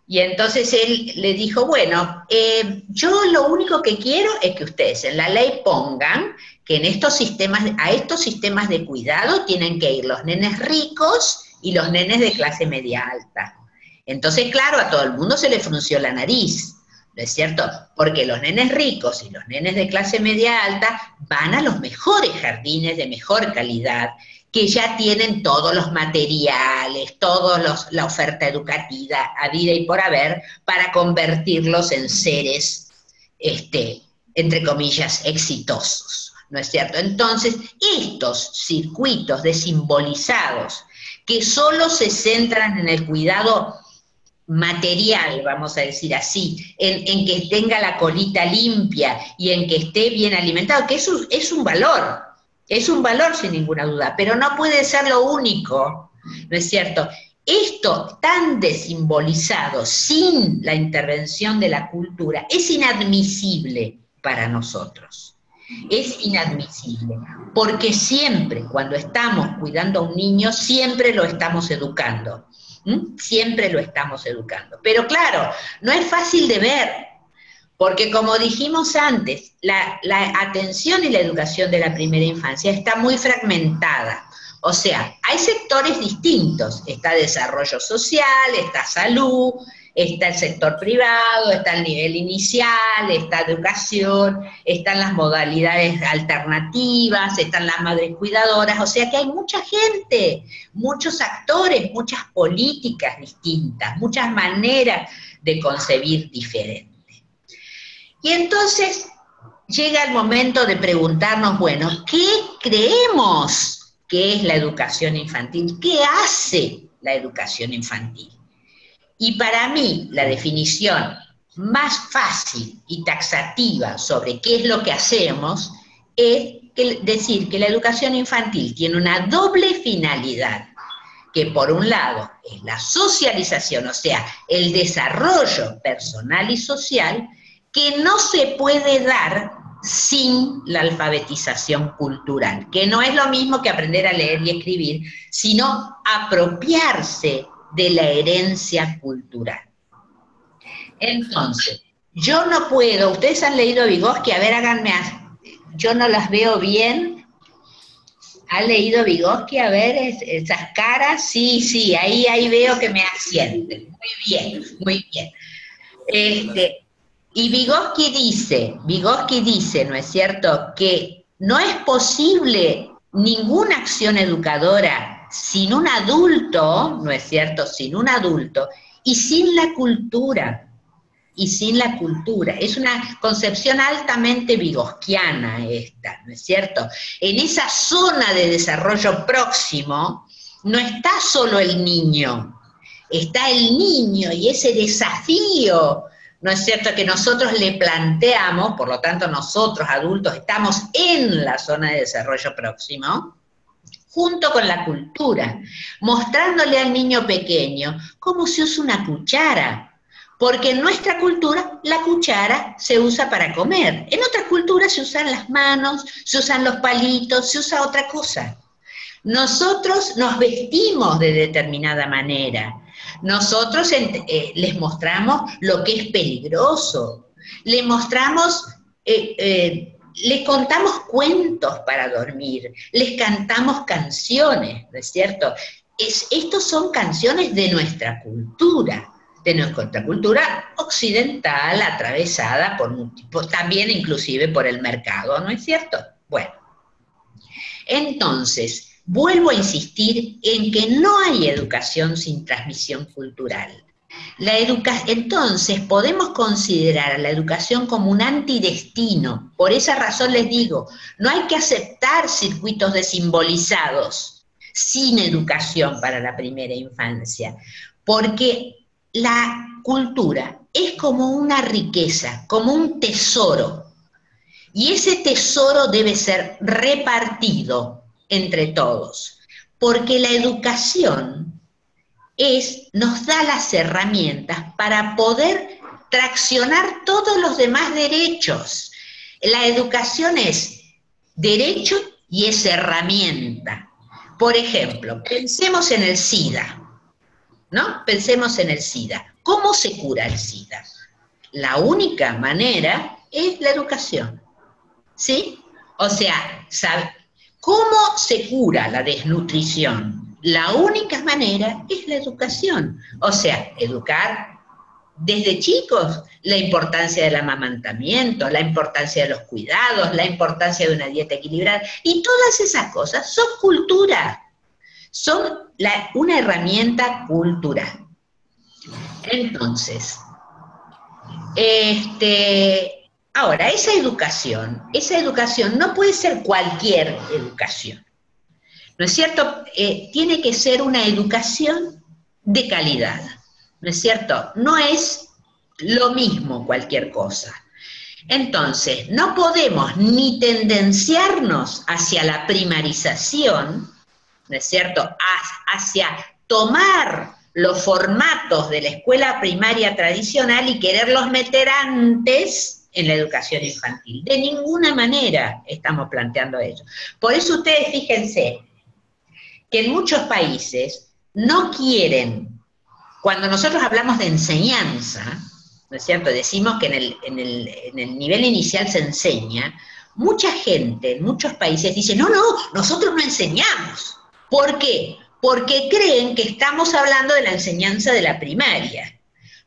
Y entonces él le dijo, bueno, yo lo único que quiero es que ustedes en la ley pongan que en a estos sistemas de cuidado tienen que ir los nenes ricos y los nenes de clase media alta. Entonces, claro, a todo el mundo se le frunció la nariz, ¿no es cierto? Porque los nenes ricos y los nenes de clase media alta van a los mejores jardines de mejor calidad, que ya tienen todos los materiales, la oferta educativa habida y por haber, para convertirlos en seres, entre comillas, exitosos, ¿no es cierto? Entonces, estos circuitos desimbolizados, que solo se centran en el cuidado material, vamos a decir así, en que tenga la colita limpia y en que esté bien alimentado, que eso es un valor sin ninguna duda, pero no puede ser lo único, ¿no es cierto? Esto tan desimbolizado, sin la intervención de la cultura, es inadmisible para nosotros. Es inadmisible, porque siempre, cuando estamos cuidando a un niño, siempre lo estamos educando. Siempre lo estamos educando. Pero claro, no es fácil de ver, porque como dijimos antes, la atención y la educación de la primera infancia está muy fragmentada. O sea, hay sectores distintos. Está desarrollo social, está salud, está el sector privado, está el nivel inicial, está educación, están las modalidades alternativas, están las madres cuidadoras, o sea que hay mucha gente, muchos actores, muchas políticas distintas, muchas maneras de concebir diferentes. Y entonces llega el momento de preguntarnos, bueno, ¿qué creemos que es la educación infantil? ¿Qué hace la educación infantil? Y para mí, la definición más fácil y taxativa sobre qué es lo que hacemos es decir que la educación infantil tiene una doble finalidad, que por un lado es la socialización, o sea, el desarrollo personal y social, que no se puede dar sin la alfabetización cultural, que no es lo mismo que aprender a leer y escribir, sino apropiarse de la herencia cultural. Entonces, yo no puedo, ustedes han leído Vygotsky, a ver, háganme, yo no las veo bien. ¿Han leído Vygotsky? A ver, esas caras, sí, ahí veo que me asienten. Muy bien. Y Vygotsky dice, ¿no es cierto?, que no es posible ninguna acción educadora sin un adulto, ¿no es cierto?, sin un adulto, y sin la cultura, Es una concepción altamente vygotsquiana esta, ¿no es cierto? En esa zona de desarrollo próximo no está solo el niño, está el niño y ese desafío, ¿no es cierto?, que nosotros le planteamos, por lo tanto nosotros adultos estamos en la zona de desarrollo próximo, junto con la cultura, mostrándole al niño pequeño cómo se usa una cuchara, porque en nuestra cultura la cuchara se usa para comer, en otras culturas se usan las manos, se usan los palitos, se usa otra cosa. Nosotros nos vestimos de determinada manera, nosotros les mostramos lo que es peligroso, les mostramos... les contamos cuentos para dormir, les cantamos canciones, ¿no es cierto? Estos son canciones de nuestra cultura occidental, atravesada también inclusive por el mercado, ¿no es cierto? Bueno, entonces, vuelvo a insistir en que no hay educación sin transmisión cultural. Entonces podemos considerar a la educación como un antidestino. Por esa razón les digo, no hay que aceptar circuitos desimbolizados sin educación para la primera infancia, porque la cultura es como una riqueza, como un tesoro, y ese tesoro debe ser repartido entre todos, porque la educación nos da las herramientas para poder traccionar todos los demás derechos. La educación es derecho y es herramienta. Por ejemplo, pensemos en el SIDA, ¿no? Pensemos en el SIDA. ¿Cómo se cura el SIDA? La única manera es la educación, ¿sí? O sea, ¿cómo se cura la desnutrición? La única manera es la educación, o sea, educar desde chicos la importancia del amamantamiento, la importancia de los cuidados, la importancia de una dieta equilibrada, y todas esas cosas son cultura, son una herramienta cultural. Entonces, ahora, esa educación no puede ser cualquier educación. ¿No es cierto? Tiene que ser una educación de calidad, ¿no es cierto? No es lo mismo cualquier cosa. Entonces, no podemos ni tendenciarnos hacia la primarización, ¿no es cierto?, hacia tomar los formatos de la escuela primaria tradicional y quererlos meter antes en la educación infantil. De ninguna manera estamos planteando eso. Por eso ustedes fíjense que en muchos países no quieren, cuando nosotros hablamos de enseñanza, ¿no es cierto?, decimos que en el nivel inicial se enseña, mucha gente en muchos países dice, no, nosotros no enseñamos. ¿Por qué? Porque creen que estamos hablando de la enseñanza de la primaria.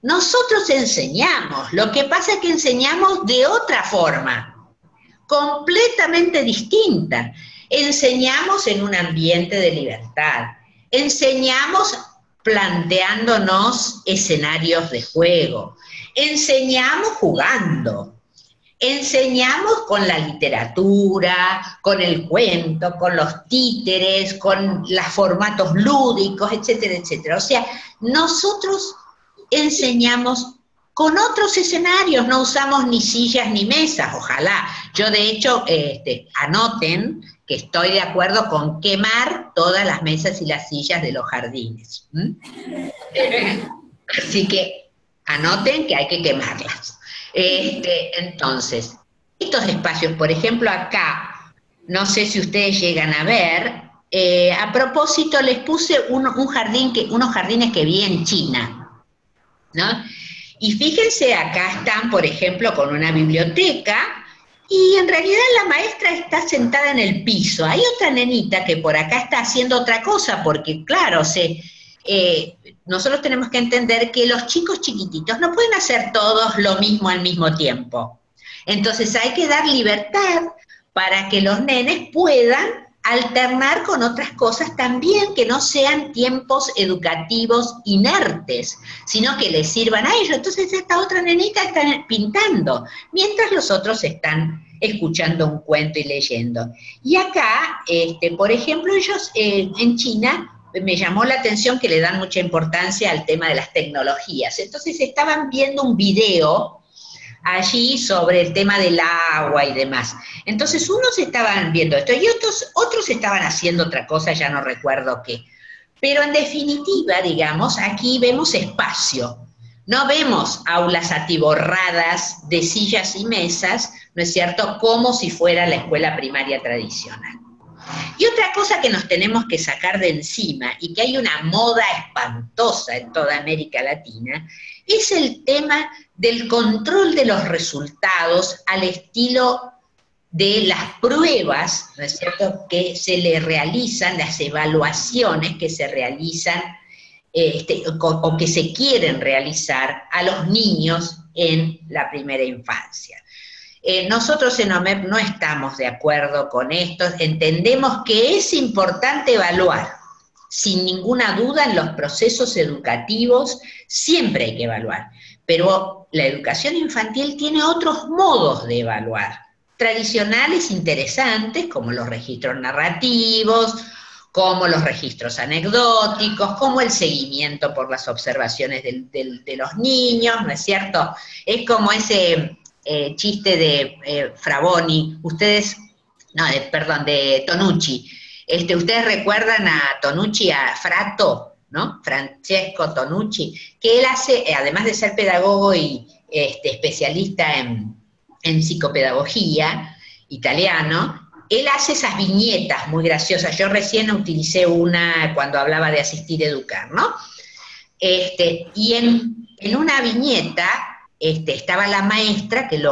Nosotros enseñamos, lo que pasa es que enseñamos de otra forma, completamente distinta. Enseñamos en un ambiente de libertad, enseñamos planteándonos escenarios de juego, enseñamos jugando, enseñamos con la literatura, con el cuento, con los títeres, con los formatos lúdicos, etcétera, etcétera. O sea, nosotros enseñamos con otros escenarios, no usamos ni sillas ni mesas, ojalá. Yo de hecho, anoten que estoy de acuerdo con quemar todas las mesas y las sillas de los jardines. Así que anoten que hay que quemarlas. Entonces, estos espacios, por ejemplo acá, no sé si ustedes llegan a ver, a propósito les puse unos jardines que vi en China, ¿no? Y fíjense, acá están, por ejemplo, con una biblioteca, y en realidad la maestra está sentada en el piso. Hay otra nenita que por acá está haciendo otra cosa, porque claro, nosotros tenemos que entender que los chicos chiquititos no pueden hacer todos lo mismo al mismo tiempo. Entonces hay que dar libertad para que los nenes puedan alternar con otras cosas también que no sean tiempos educativos inertes, sino que les sirvan a ellos. Entonces esta otra nenita está pintando, mientras los otros están escuchando un cuento y leyendo. Y acá, por ejemplo, ellos en China, me llamó la atención que le dan mucha importancia al tema de las tecnologías. Entonces estaban viendo un video allí sobre el tema del agua y demás. Entonces unos estaban viendo esto y otros estaban haciendo otra cosa, ya no recuerdo qué. Pero en definitiva, digamos, aquí vemos espacio. No vemos aulas atiborradas de sillas y mesas, ¿no es cierto?, como si fuera la escuela primaria tradicional. Y otra cosa que nos tenemos que sacar de encima, y que hay una moda espantosa en toda América Latina, es el tema del control de los resultados al estilo de las pruebas, ¿no es cierto?, que se le realizan, las evaluaciones que se realizan o que se quieren realizar a los niños en la primera infancia. Nosotros en OMEP no estamos de acuerdo con esto, entendemos que es importante evaluar, sin ninguna duda en los procesos educativos siempre hay que evaluar, pero la educación infantil tiene otros modos de evaluar, tradicionales interesantes como los registros narrativos, como los registros anecdóticos, como el seguimiento por las observaciones de los niños, ¿no es cierto? Es como ese chiste de Fravoni, de Tonucci. Ustedes recuerdan a Tonucci, a Frato, ¿no? Francesco Tonucci, que él hace, además de ser pedagogo y especialista en psicopedagogía italiano, él hace esas viñetas muy graciosas. Yo recién utilicé una cuando hablaba de asistir a educar, ¿no? Y en una viñeta estaba la maestra que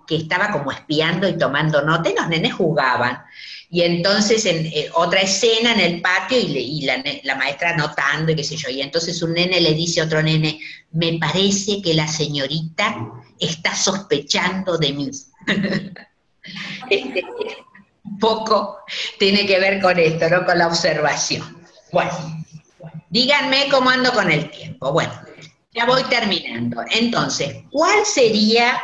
estaba como espiando y tomando nota, y los nenes jugaban. Y entonces en otra escena en el patio y la maestra anotando y qué sé yo, y entonces un nene le dice a otro nene, me parece que la señorita está sospechando de mí. Un poco tiene que ver con esto, ¿no? Con la observación. Bueno, díganme cómo ando con el tiempo. Bueno, ya voy terminando. Entonces, ¿cuál sería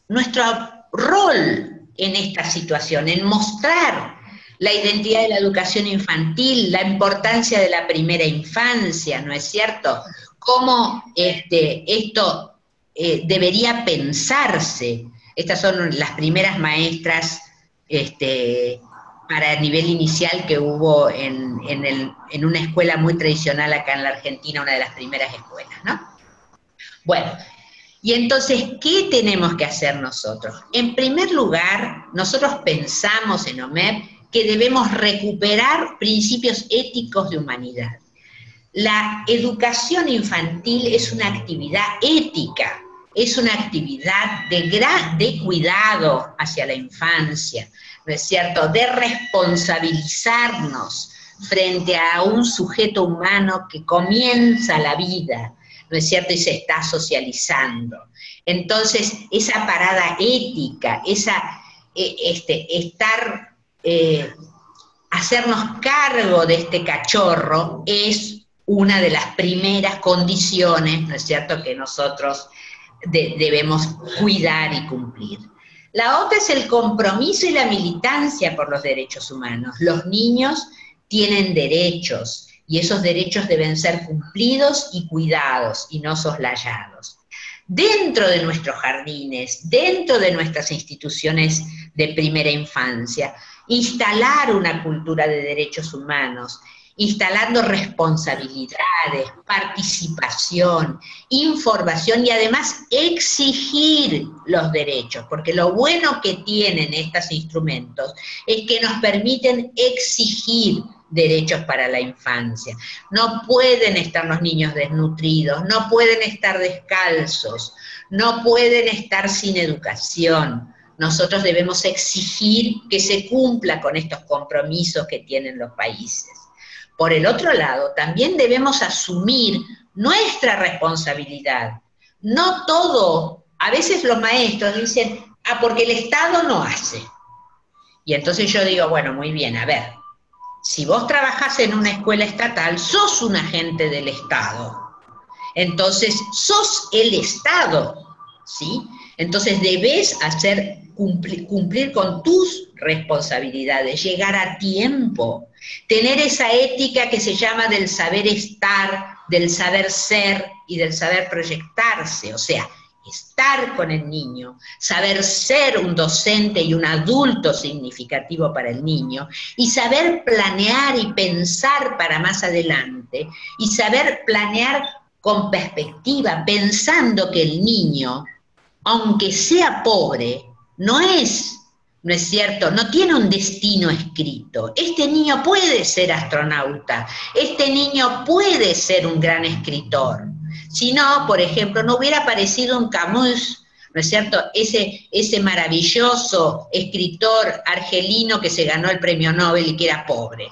nuestro rol en esta situación, en mostrar la identidad de la educación infantil, la importancia de la primera infancia, ¿no es cierto? Cómo esto debería pensarse. Estas son las primeras maestras para nivel inicial que hubo en una escuela muy tradicional acá en la Argentina, una de las primeras escuelas, ¿no? Bueno, y entonces, ¿qué tenemos que hacer nosotros? En primer lugar, nosotros pensamos en OMEP que debemos recuperar principios éticos de humanidad. La educación infantil es una actividad ética, es una actividad de cuidado hacia la infancia, ¿no es cierto?, de responsabilizarnos frente a un sujeto humano que comienza la vida, ¿no es cierto?, y se está socializando. Entonces, esa parada ética, hacernos cargo de este cachorro es una de las primeras condiciones, ¿no es cierto?, que nosotros debemos cuidar y cumplir. La otra es el compromiso y la militancia por los derechos humanos. Los niños tienen derechos, y esos derechos deben ser cumplidos y cuidados, y no soslayados. Dentro de nuestros jardines, dentro de nuestras instituciones de primera infancia, instalar una cultura de derechos humanos, instalando responsabilidades, participación, información y además exigir los derechos, porque lo bueno que tienen estos instrumentos es que nos permiten exigir derechos para la infancia. No pueden estar los niños desnutridos, no pueden estar descalzos, no pueden estar sin educación. Nosotros debemos exigir que se cumpla con estos compromisos que tienen los países. Por el otro lado, también debemos asumir nuestra responsabilidad. No todo, a veces los maestros dicen, porque el Estado no hace. Y entonces yo digo, bueno, muy bien, a ver, si vos trabajás en una escuela estatal, sos un agente del Estado. Entonces, sos el Estado, ¿sí? Entonces debes cumplir con tus responsabilidades, llegar a tiempo, tener esa ética que se llama del saber estar, del saber ser y del saber proyectarse, o sea, estar con el niño, saber ser un docente y un adulto significativo para el niño, y saber planear y pensar para más adelante, y saber planear con perspectiva, pensando que el niño, aunque sea pobre, no es cierto, no tiene un destino escrito. Este niño puede ser astronauta, este niño puede ser un gran escritor. Si no, por ejemplo, no hubiera aparecido un Camus, ¿no es cierto?, ese maravilloso escritor argelino que se ganó el premio Nobel y que era pobre.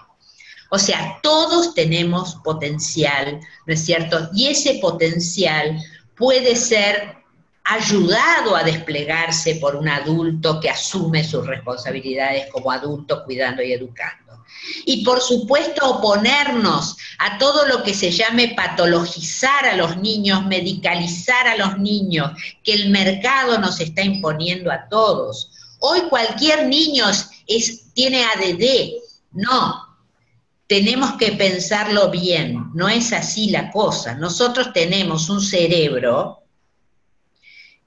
O sea, todos tenemos potencial, ¿no es cierto? Y ese potencial puede ser ayudado a desplegarse por un adulto que asume sus responsabilidades como adulto, cuidando y educando. Y por supuesto oponernos a todo lo que se llame patologizar a los niños, medicalizar a los niños, que el mercado nos está imponiendo a todos. Hoy cualquier niño tiene ADD, no. Tenemos que pensarlo bien, no es así la cosa. Nosotros tenemos un cerebro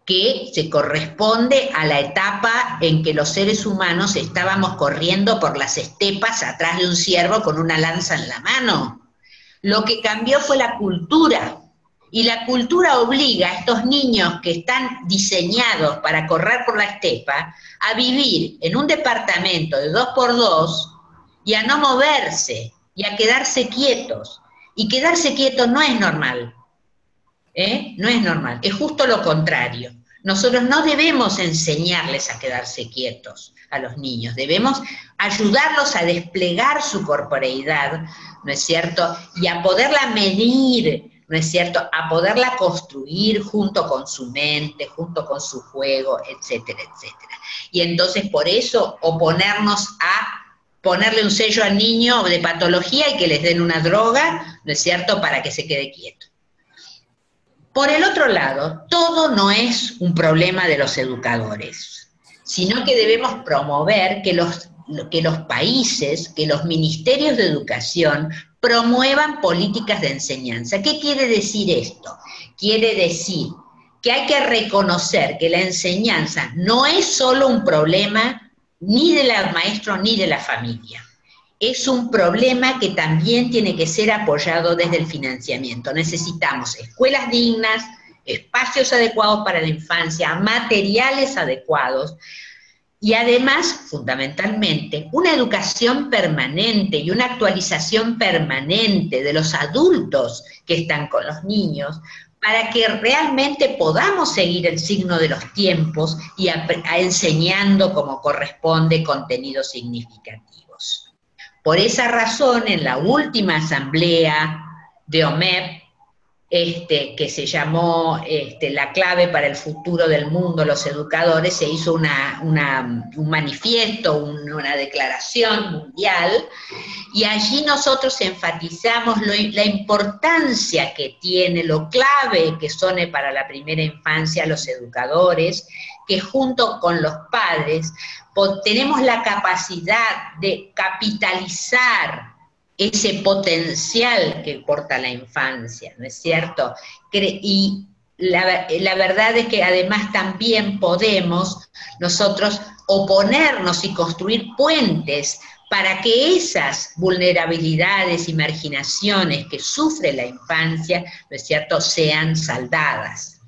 que se corresponde a la etapa en que los seres humanos estábamos corriendo por las estepas atrás de un ciervo con una lanza en la mano. Lo que cambió fue la cultura, y la cultura obliga a estos niños que están diseñados para correr por la estepa a vivir en un departamento de 2x2 y a no moverse, y a quedarse quietos. Y quedarse quietos no es normal, no es normal, es justo lo contrario. Nosotros no debemos enseñarles a quedarse quietos a los niños, debemos ayudarlos a desplegar su corporeidad, ¿no es cierto?, y a poderla medir, ¿no es cierto?, a poderla construir junto con su mente, junto con su juego, etcétera, etcétera. Y entonces por eso oponernos a ponerle un sello al niño de patología y que les den una droga, ¿no es cierto?, para que se quede quieto. Por el otro lado, todo no es un problema de los educadores, sino que debemos promover que los países, que los ministerios de educación promuevan políticas de enseñanza. ¿Qué quiere decir esto? Quiere decir que hay que reconocer que la enseñanza no es solo un problema ni del maestro ni de la familia. Es un problema que también tiene que ser apoyado desde el financiamiento. Necesitamos escuelas dignas, espacios adecuados para la infancia, materiales adecuados, y además, fundamentalmente, una educación permanente y una actualización permanente de los adultos que están con los niños, para que realmente podamos seguir el signo de los tiempos y enseñando como corresponde contenidos significativos. Por esa razón, en la última asamblea de OMEP, que se llamó La clave para el futuro del mundo, los educadores, se hizo un manifiesto, una declaración mundial, y allí nosotros enfatizamos la importancia que tiene, lo clave que son para la primera infancia los educadores, que junto con los padres tenemos la capacidad de capitalizar ese potencial que porta la infancia, ¿no es cierto? Y la verdad es que además también podemos nosotros oponernos y construir puentes para que esas vulnerabilidades y marginaciones que sufre la infancia, ¿no es cierto?, sean saldadas.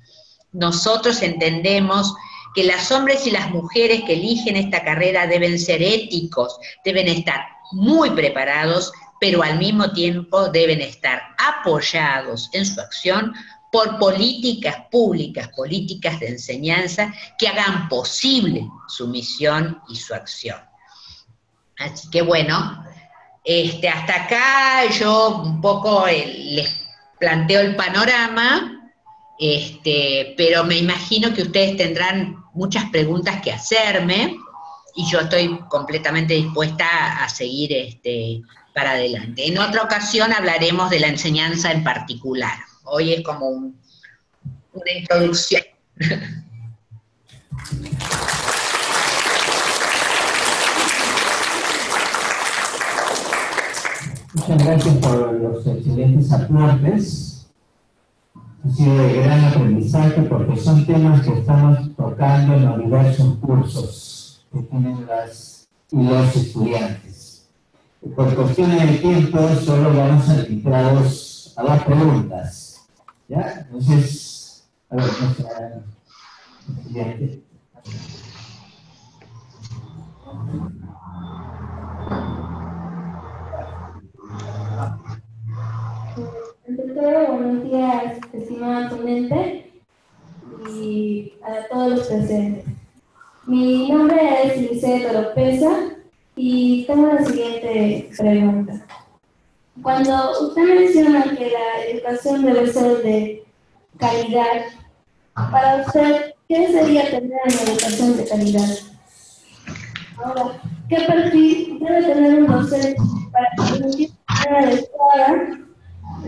Nosotros entendemos que los hombres y las mujeres que eligen esta carrera deben ser éticos, deben estar muy preparados, pero al mismo tiempo deben estar apoyados en su acción por políticas públicas, políticas de enseñanza que hagan posible su misión y su acción. Así que bueno, hasta acá yo un poco les planteo el panorama, pero me imagino que ustedes tendrán muchas preguntas que hacerme, y yo estoy completamente dispuesta a seguir para adelante. En otra ocasión hablaremos de la enseñanza en particular. Hoy es como una introducción. Muchas gracias por los excelentes aportes. Ha sido de gran aprendizaje porque son temas que estamos tocando en los diversos cursos que tienen las y los estudiantes. Por cuestiones de tiempo, solo vamos a limitar a dos preguntas. ¿Ya? Entonces, a ver, nuestra estudiante. Ante todo, buenos días, estimada ponente, y a todos los presentes. Mi nombre es Lice Toropeza y tengo la siguiente pregunta. Cuando usted menciona que la educación debe ser de calidad, para usted, ¿qué sería tener una educación de calidad? Ahora, ¿qué perfil debe tener un docente para permitir de manera adecuada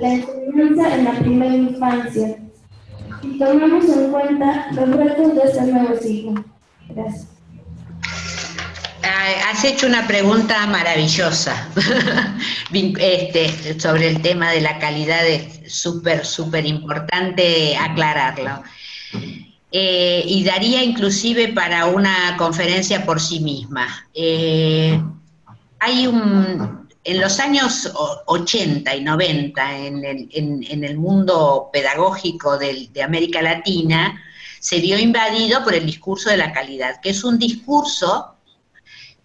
la enseñanza en la primera infancia, y tomamos en cuenta los retos de este nuevo ciclo? Gracias. Has hecho una pregunta maravillosa sobre el tema de la calidad. Es súper importante aclararlo. Y daría inclusive para una conferencia por sí misma. En los años 80 y 90, en el mundo pedagógico de América Latina, se vio invadido por el discurso de la calidad, que es un discurso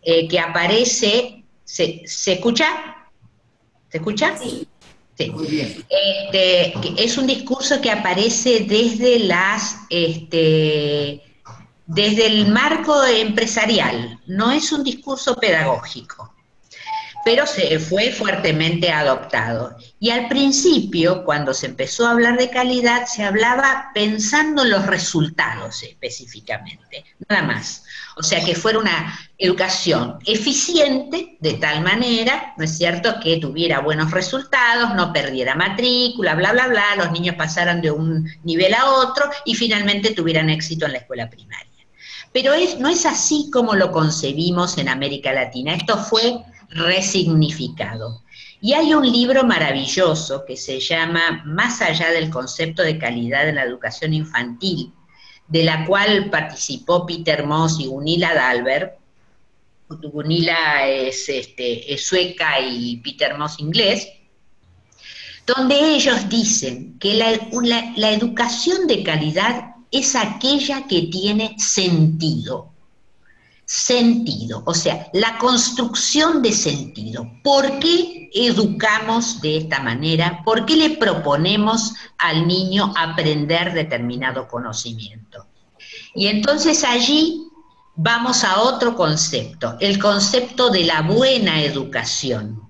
que aparece. ¿Se escucha? ¿Se escucha? Sí. Sí. Es un discurso que aparece desde el marco empresarial, no es un discurso pedagógico, pero se fue fuertemente adoptado. Y al principio, cuando se empezó a hablar de calidad, se hablaba pensando en los resultados específicamente, nada más. O sea, que fuera una educación eficiente, de tal manera, ¿no es cierto?, que tuviera buenos resultados, no perdiera matrícula, bla, bla, bla, los niños pasaran de un nivel a otro y finalmente tuvieran éxito en la escuela primaria. Pero no es así como lo concebimos en América Latina. Esto fue resignificado. Y hay un libro maravilloso que se llama Más allá del concepto de calidad en la educación infantil, de la cual participó Peter Moss y Gunilla Dahlberg. Gunilla es sueca y Peter Moss inglés, donde ellos dicen que la educación de calidad es aquella que tiene sentido. Sentido, o sea, la construcción de sentido. ¿Por qué educamos de esta manera? ¿Por qué le proponemos al niño aprender determinado conocimiento? Y entonces allí vamos a otro concepto, el concepto de la buena educación.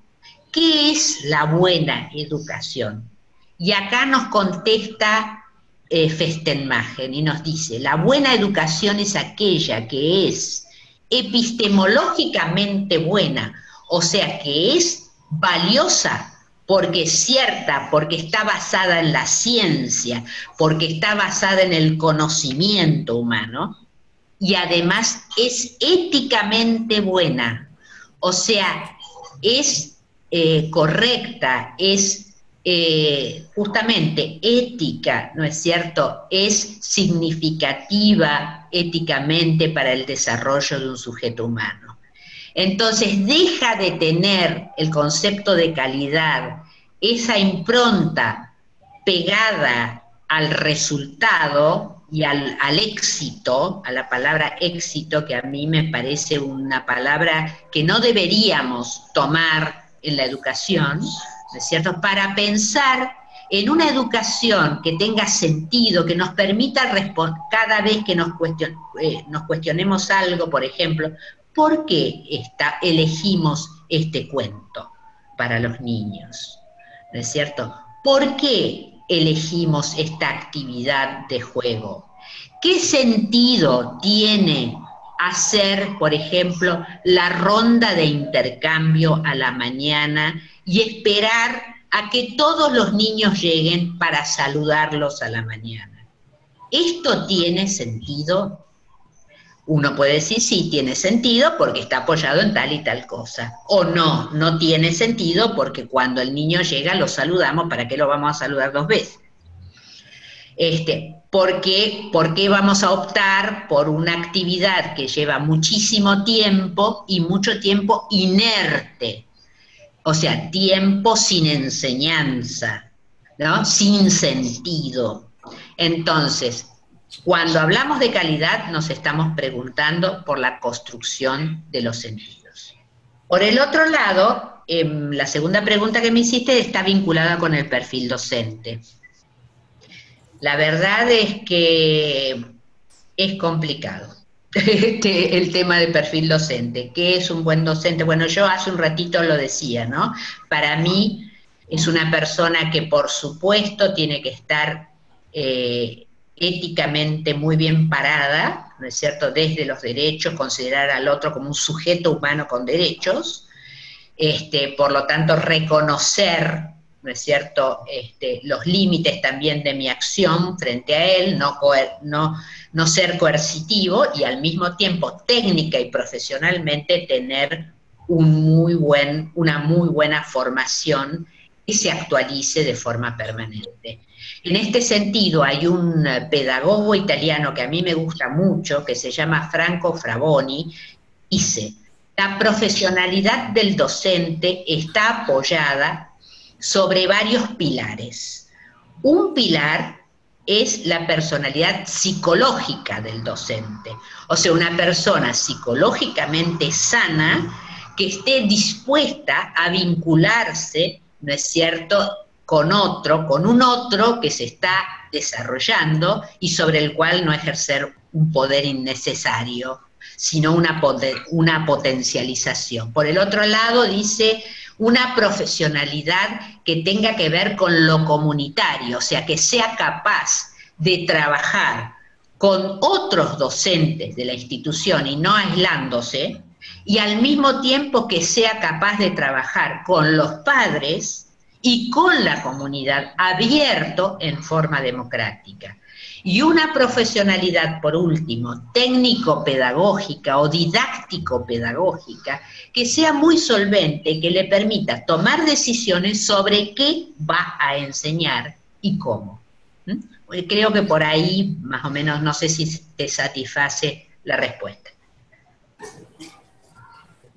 ¿Qué es la buena educación? Y acá nos contesta Festenmagen y nos dice: la buena educación es aquella que es epistemológicamente buena, o sea, que es valiosa porque es cierta, porque está basada en la ciencia, porque está basada en el conocimiento humano, y además es éticamente buena, o sea, es correcta, es justamente ética, ¿no es cierto?, es significativa éticamente para el desarrollo de un sujeto humano. Entonces deja de tener el concepto de calidad, esa impronta pegada al resultado y al éxito, a la palabra éxito, que a mí me parece una palabra que no deberíamos tomar en la educación, ¿no es cierto?, para pensar en una educación que tenga sentido, que nos permita responder cada vez que nos cuestionemos algo. Por ejemplo, ¿por qué elegimos este cuento para los niños? ¿No es cierto? ¿Por qué elegimos esta actividad de juego? ¿Qué sentido tiene hacer, por ejemplo, la ronda de intercambio a la mañana y esperar a que todos los niños lleguen para saludarlos a la mañana? ¿Esto tiene sentido? Uno puede decir sí, tiene sentido porque está apoyado en tal y tal cosa. O no, no tiene sentido porque cuando el niño llega lo saludamos, ¿para qué lo vamos a saludar 2 veces? ¿Por qué vamos a optar por una actividad que lleva muchísimo tiempo y mucho tiempo inerte? O sea, tiempo sin enseñanza, ¿no? Sin sentido. Entonces, cuando hablamos de calidad, nos estamos preguntando por la construcción de los sentidos. Por el otro lado, la segunda pregunta que me hiciste está vinculada con el perfil docente. La verdad es que es complicado el tema de perfil docente. ¿Qué es un buen docente? Bueno, yo hace un ratito lo decía, ¿no? Para mí es una persona que por supuesto tiene que estar éticamente muy bien parada, ¿no es cierto?, desde los derechos, considerar al otro como un sujeto humano con derechos, por lo tanto reconocer, ¿no es cierto?, los límites también de mi acción frente a él, no ser coercitivo y al mismo tiempo técnica y profesionalmente tener una muy buena formación que se actualice de forma permanente. En este sentido hay un pedagogo italiano que a mí me gusta mucho, que se llama Franco Fravoni, dice: la profesionalidad del docente está apoyada sobre varios pilares. Un pilar es la personalidad psicológica del docente, o sea, una persona psicológicamente sana que esté dispuesta a vincularse, ¿no es cierto?, con un otro que se está desarrollando y sobre el cual no ejercer un poder innecesario, sino una potencialización. Por el otro lado, dice una profesionalidad que tenga que ver con lo comunitario, o sea, que sea capaz de trabajar con otros docentes de la institución y no aislándose, y al mismo tiempo que sea capaz de trabajar con los padres y con la comunidad, abierto en forma democrática. Y una profesionalidad, por último, técnico-pedagógica o didáctico-pedagógica, que sea muy solvente, que le permita tomar decisiones sobre qué va a enseñar y cómo. Creo que por ahí, más o menos, no sé si te satisface la respuesta.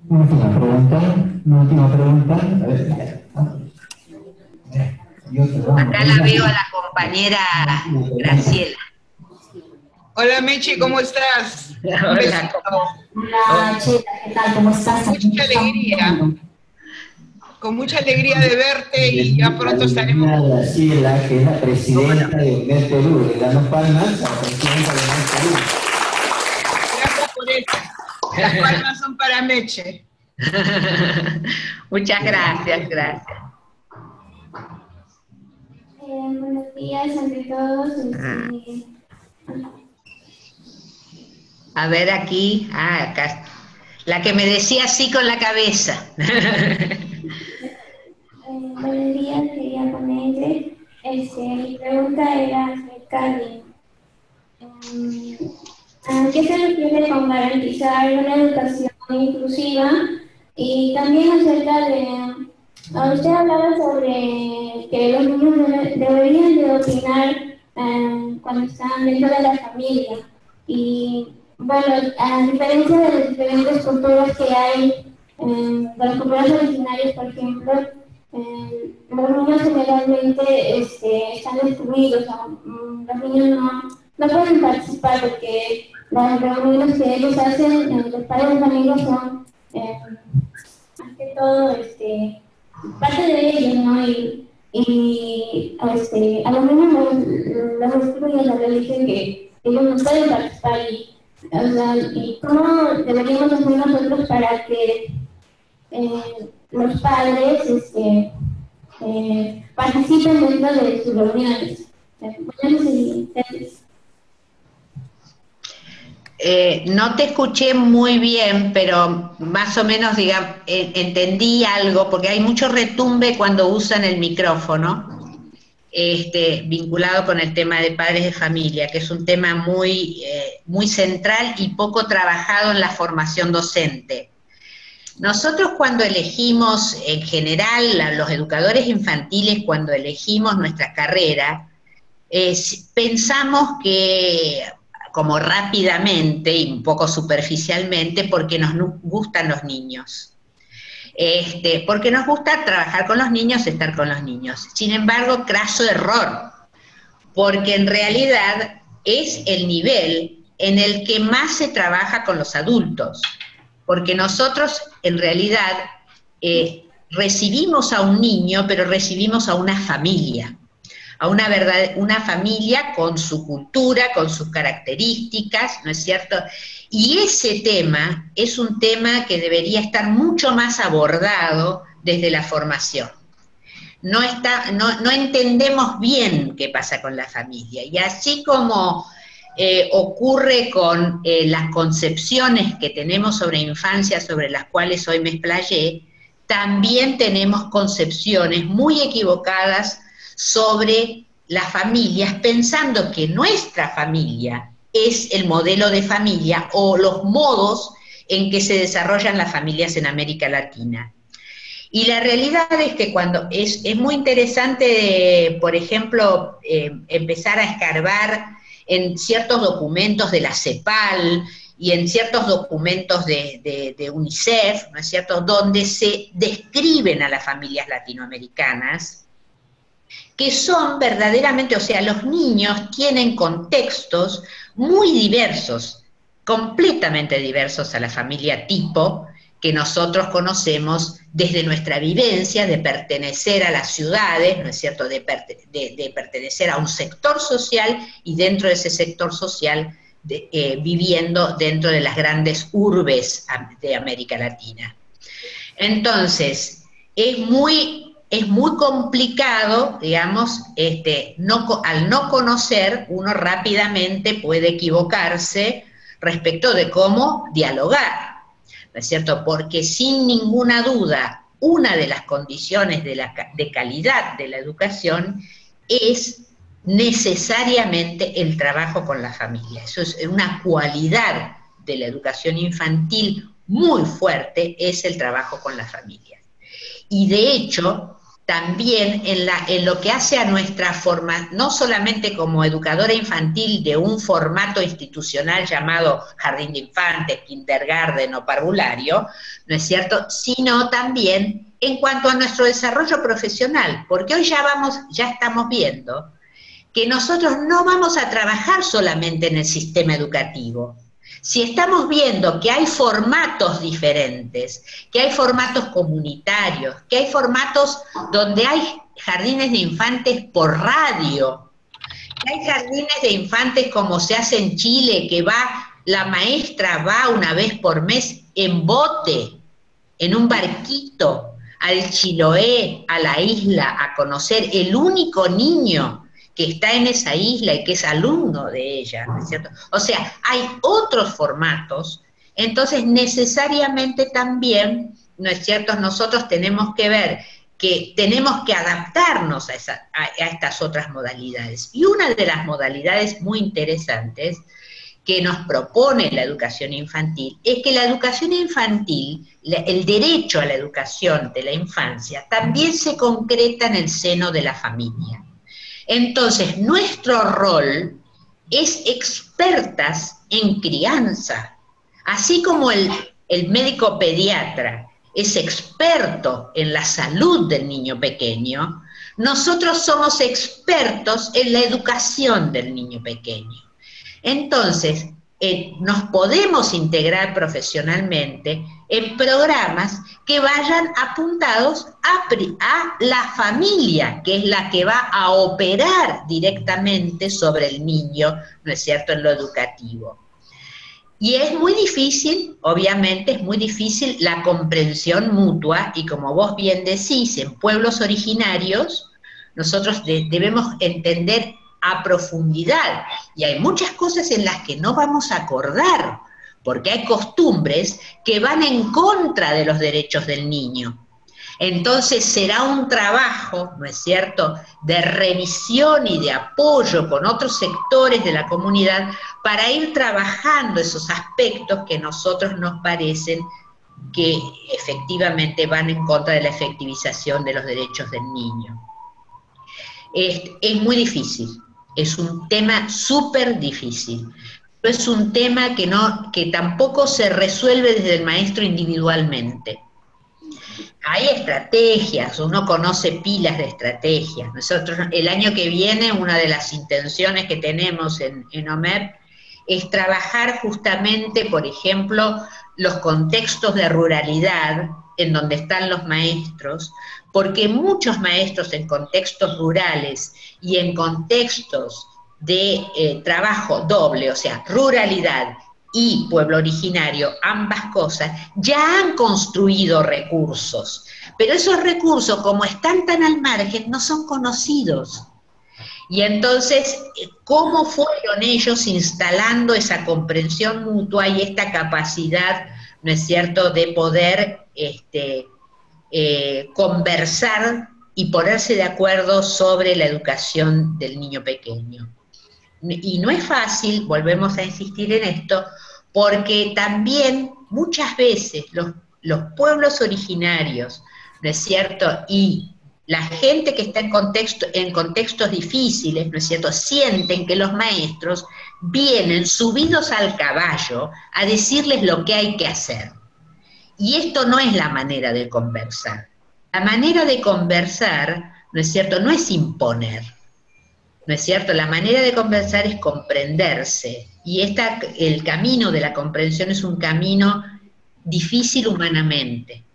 Última pregunta. Acá la veo a la compañera Graciela. Hola Mechi, ¿cómo estás? Hola, Hola, Chela, ¿qué tal? ¿Cómo estás? Con mucha alegría. Con mucha alegría de verte y ya pronto estaremos. Graciela, que es la presidenta de UNED Perú, le damos palmas a la presidenta de UNED Perú. Gracias por eso. Las palmas son para Meche. Muchas gracias. Buenos días ante todos. A ver aquí, acá, la que me decía sí con la cabeza. Buenos días, quería ponerle. Mi pregunta era acerca de ¿a qué se refiere con garantizar una educación inclusiva? Y también acerca de, usted hablaba sobre que los niños deberían de opinar cuando están dentro de la familia. Y bueno, a diferencia de las diferentes culturas que hay, de las culturas originarias, por ejemplo, los niños generalmente están excluidos, los niños no pueden participar porque las reuniones que ellos hacen, los padres de familia son, más que todo, parte de ellos, ¿no? Y a los niños los excluyen, la religión que ellos no pueden participar y cómo deberíamos hacer nosotros para que los padres participen dentro de sus reuniones. No te escuché muy bien, pero más o menos, digamos, entendí algo, porque hay mucho retumbe cuando usan el micrófono, vinculado con el tema de padres de familia, que es un tema muy, muy central y poco trabajado en la formación docente. Nosotros cuando elegimos, en general, los educadores infantiles, cuando elegimos nuestra carrera, pensamos que, como rápidamente y un poco superficialmente, porque nos gustan los niños. Porque nos gusta trabajar con los niños, estar con los niños. Sin embargo, craso error, porque en realidad es el nivel en el que más se trabaja con los adultos, porque nosotros en realidad recibimos a un niño, pero recibimos a una familia, una familia con su cultura, con sus características, ¿no es cierto? Y ese tema es un tema que debería estar mucho más abordado desde la formación. No entendemos bien qué pasa con la familia, y así como ocurre con las concepciones que tenemos sobre infancia, sobre las cuales hoy me explayé, también tenemos concepciones muy equivocadas sobre las familias, pensando que nuestra familia es el modelo de familia o los modos en que se desarrollan las familias en América Latina. Y la realidad es que cuando es muy interesante, por ejemplo, empezar a escarbar en ciertos documentos de la CEPAL y en ciertos documentos de UNICEF, ¿no es cierto?, donde se describen a las familias latinoamericanas, que son verdaderamente, o sea, los niños tienen contextos muy diversos, completamente diversos a la familia tipo que nosotros conocemos desde nuestra vivencia de pertenecer a las ciudades, ¿no es cierto?, de pertenecer a un sector social y dentro de ese sector social viviendo dentro de las grandes urbes de América Latina. Entonces, es muy complicado, digamos, al no conocer, uno rápidamente puede equivocarse respecto de cómo dialogar, ¿no es cierto? Porque sin ninguna duda, una de las condiciones de calidad de la educación es necesariamente el trabajo con la familia. Eso es una cualidad de la educación infantil muy fuerte, es el trabajo con la familia. Y de hecho, también en lo que hace a nuestra forma, no solamente como educadora infantil de un formato institucional llamado jardín de infantes, kindergarten o parvulario, ¿no es cierto?, sino también en cuanto a nuestro desarrollo profesional, porque hoy ya estamos viendo que nosotros no vamos a trabajar solamente en el sistema educativo. Si estamos viendo que hay formatos diferentes, que hay formatos comunitarios, que hay formatos donde hay jardines de infantes por radio, que hay jardines de infantes como se hace en Chile, que la maestra va una vez por mes en bote, en un barquito, al Chiloé, a la isla, a conocer el único niño que está en esa isla y que es alumno de ella, ¿no es cierto? O sea, hay otros formatos, entonces necesariamente también, ¿no es cierto?, nosotros tenemos que ver que tenemos que adaptarnos a estas otras modalidades. Y una de las modalidades muy interesantes que nos propone la educación infantil es que la educación infantil, el derecho a la educación de la infancia, también se concreta en el seno de la familia. Entonces, nuestro rol es expertas en crianza, así como el médico pediatra es experto en la salud del niño pequeño, nosotros somos expertos en la educación del niño pequeño. Entonces, nos podemos integrar profesionalmente en programas que vayan apuntados a la familia, que es la que va a operar directamente sobre el niño, ¿no es cierto?, en lo educativo. Y es muy difícil, obviamente, es muy difícil la comprensión mutua, y como vos bien decís, en pueblos originarios, nosotros debemos entender a profundidad, y hay muchas cosas en las que no vamos a acordar, porque hay costumbres que van en contra de los derechos del niño. Entonces será un trabajo, ¿no es cierto?, de revisión y de apoyo con otros sectores de la comunidad para ir trabajando esos aspectos que a nosotros nos parecen que efectivamente van en contra de la efectivización de los derechos del niño. Es muy difícil, es un tema súper difícil. Es un tema que tampoco se resuelve desde el maestro individualmente. Hay estrategias, uno conoce pilas de estrategias. Nosotros el año que viene, una de las intenciones que tenemos en OMEP es trabajar justamente, por ejemplo, los contextos de ruralidad en donde están los maestros, porque muchos maestros en contextos rurales y en contextos de trabajo doble, o sea, ruralidad y pueblo originario, ambas cosas, ya han construido recursos, pero esos recursos, como están tan al margen, no son conocidos. Y entonces, ¿cómo fueron ellos instalando esa comprensión mutua y esta capacidad, ¿no es cierto?, de poder conversar y ponerse de acuerdo sobre la educación del niño pequeño? Y no es fácil, volvemos a insistir en esto, porque también muchas veces los pueblos originarios, ¿no es cierto?, y la gente que está en contextos difíciles, ¿no es cierto?, sienten que los maestros vienen subidos al caballo a decirles lo que hay que hacer. Y esto no es la manera de conversar. La manera de conversar, ¿no es cierto?, no es imponer. ¿No es cierto? La manera de conversar es comprenderse, y el camino de la comprensión es un camino difícil humanamente,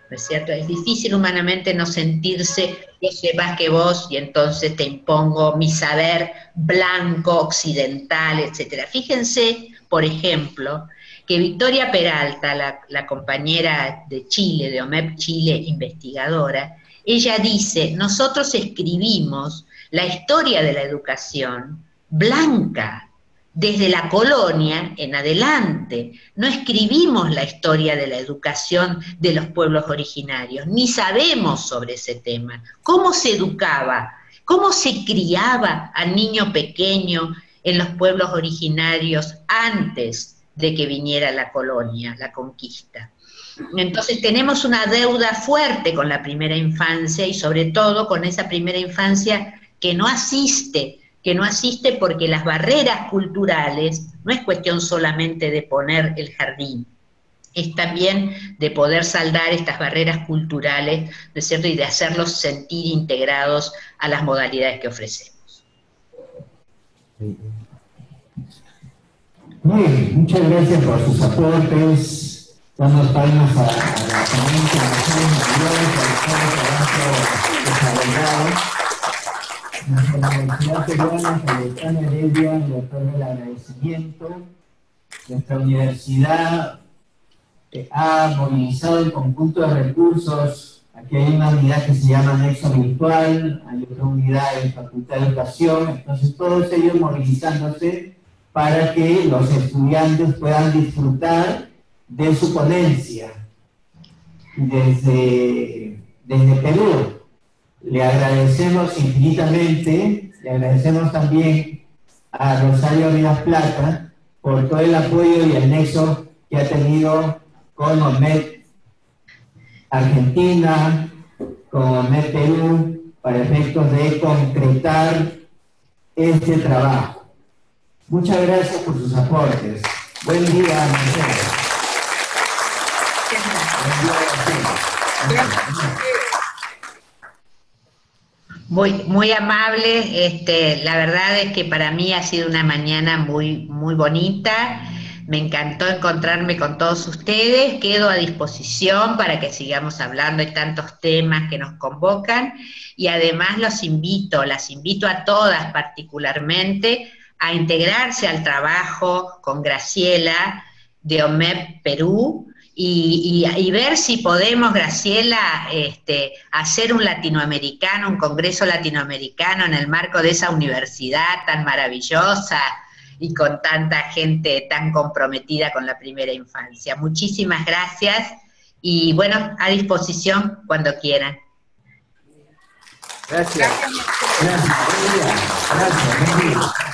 ¿no es cierto? Es difícil humanamente no sentirse, yo sé más que vos, y entonces te impongo mi saber blanco, occidental, etc. Fíjense, por ejemplo, que Victoria Peralta, la compañera de Chile, de OMEP Chile, investigadora, ella dice, nosotros escribimos la historia de la educación blanca, desde la colonia en adelante. No escribimos la historia de la educación de los pueblos originarios, ni sabemos sobre ese tema. ¿Cómo se educaba? ¿Cómo se criaba al niño pequeño en los pueblos originarios antes de que viniera la colonia, la conquista? Entonces tenemos una deuda fuerte con la primera infancia y sobre todo con esa primera infancia que no asiste porque las barreras culturales no es cuestión solamente de poner el jardín, es también de poder saldar estas barreras culturales, ¿no es cierto?, y de hacerlos sentir integrados a las modalidades que ofrecemos. Muy bien, muchas gracias por sus aportes. Damos palmas a la ponencia, a nuestra Universidad Peruana, Cayetano Heredia, le otorga el agradecimiento. Nuestra universidad ha movilizado el conjunto de recursos. Aquí hay una unidad que se llama Nexo Virtual, hay otra unidad en Facultad de Educación, entonces todos ellos movilizándose para que los estudiantes puedan disfrutar de su ponencia desde Perú. Le agradecemos infinitamente, le agradecemos también a Rosario Rivas Plata por todo el apoyo y el nexo que ha tenido con OMEP Argentina, con OMEP Perú, para efectos de concretar este trabajo. Muchas gracias por sus aportes. Buen día, Marcelo. Buen día, Marcelo. Muy amable, la verdad es que para mí ha sido una mañana muy bonita, me encantó encontrarme con todos ustedes, quedo a disposición para que sigamos hablando de tantos temas que nos convocan, y además las invito a todas particularmente a integrarse al trabajo con Graciela de OMEP Perú, y ver si podemos, Graciela, hacer un latinoamericano, un congreso latinoamericano en el marco de esa universidad tan maravillosa y con tanta gente tan comprometida con la primera infancia. Muchísimas gracias y bueno, a disposición cuando quieran. Gracias. Gracias. Gracias.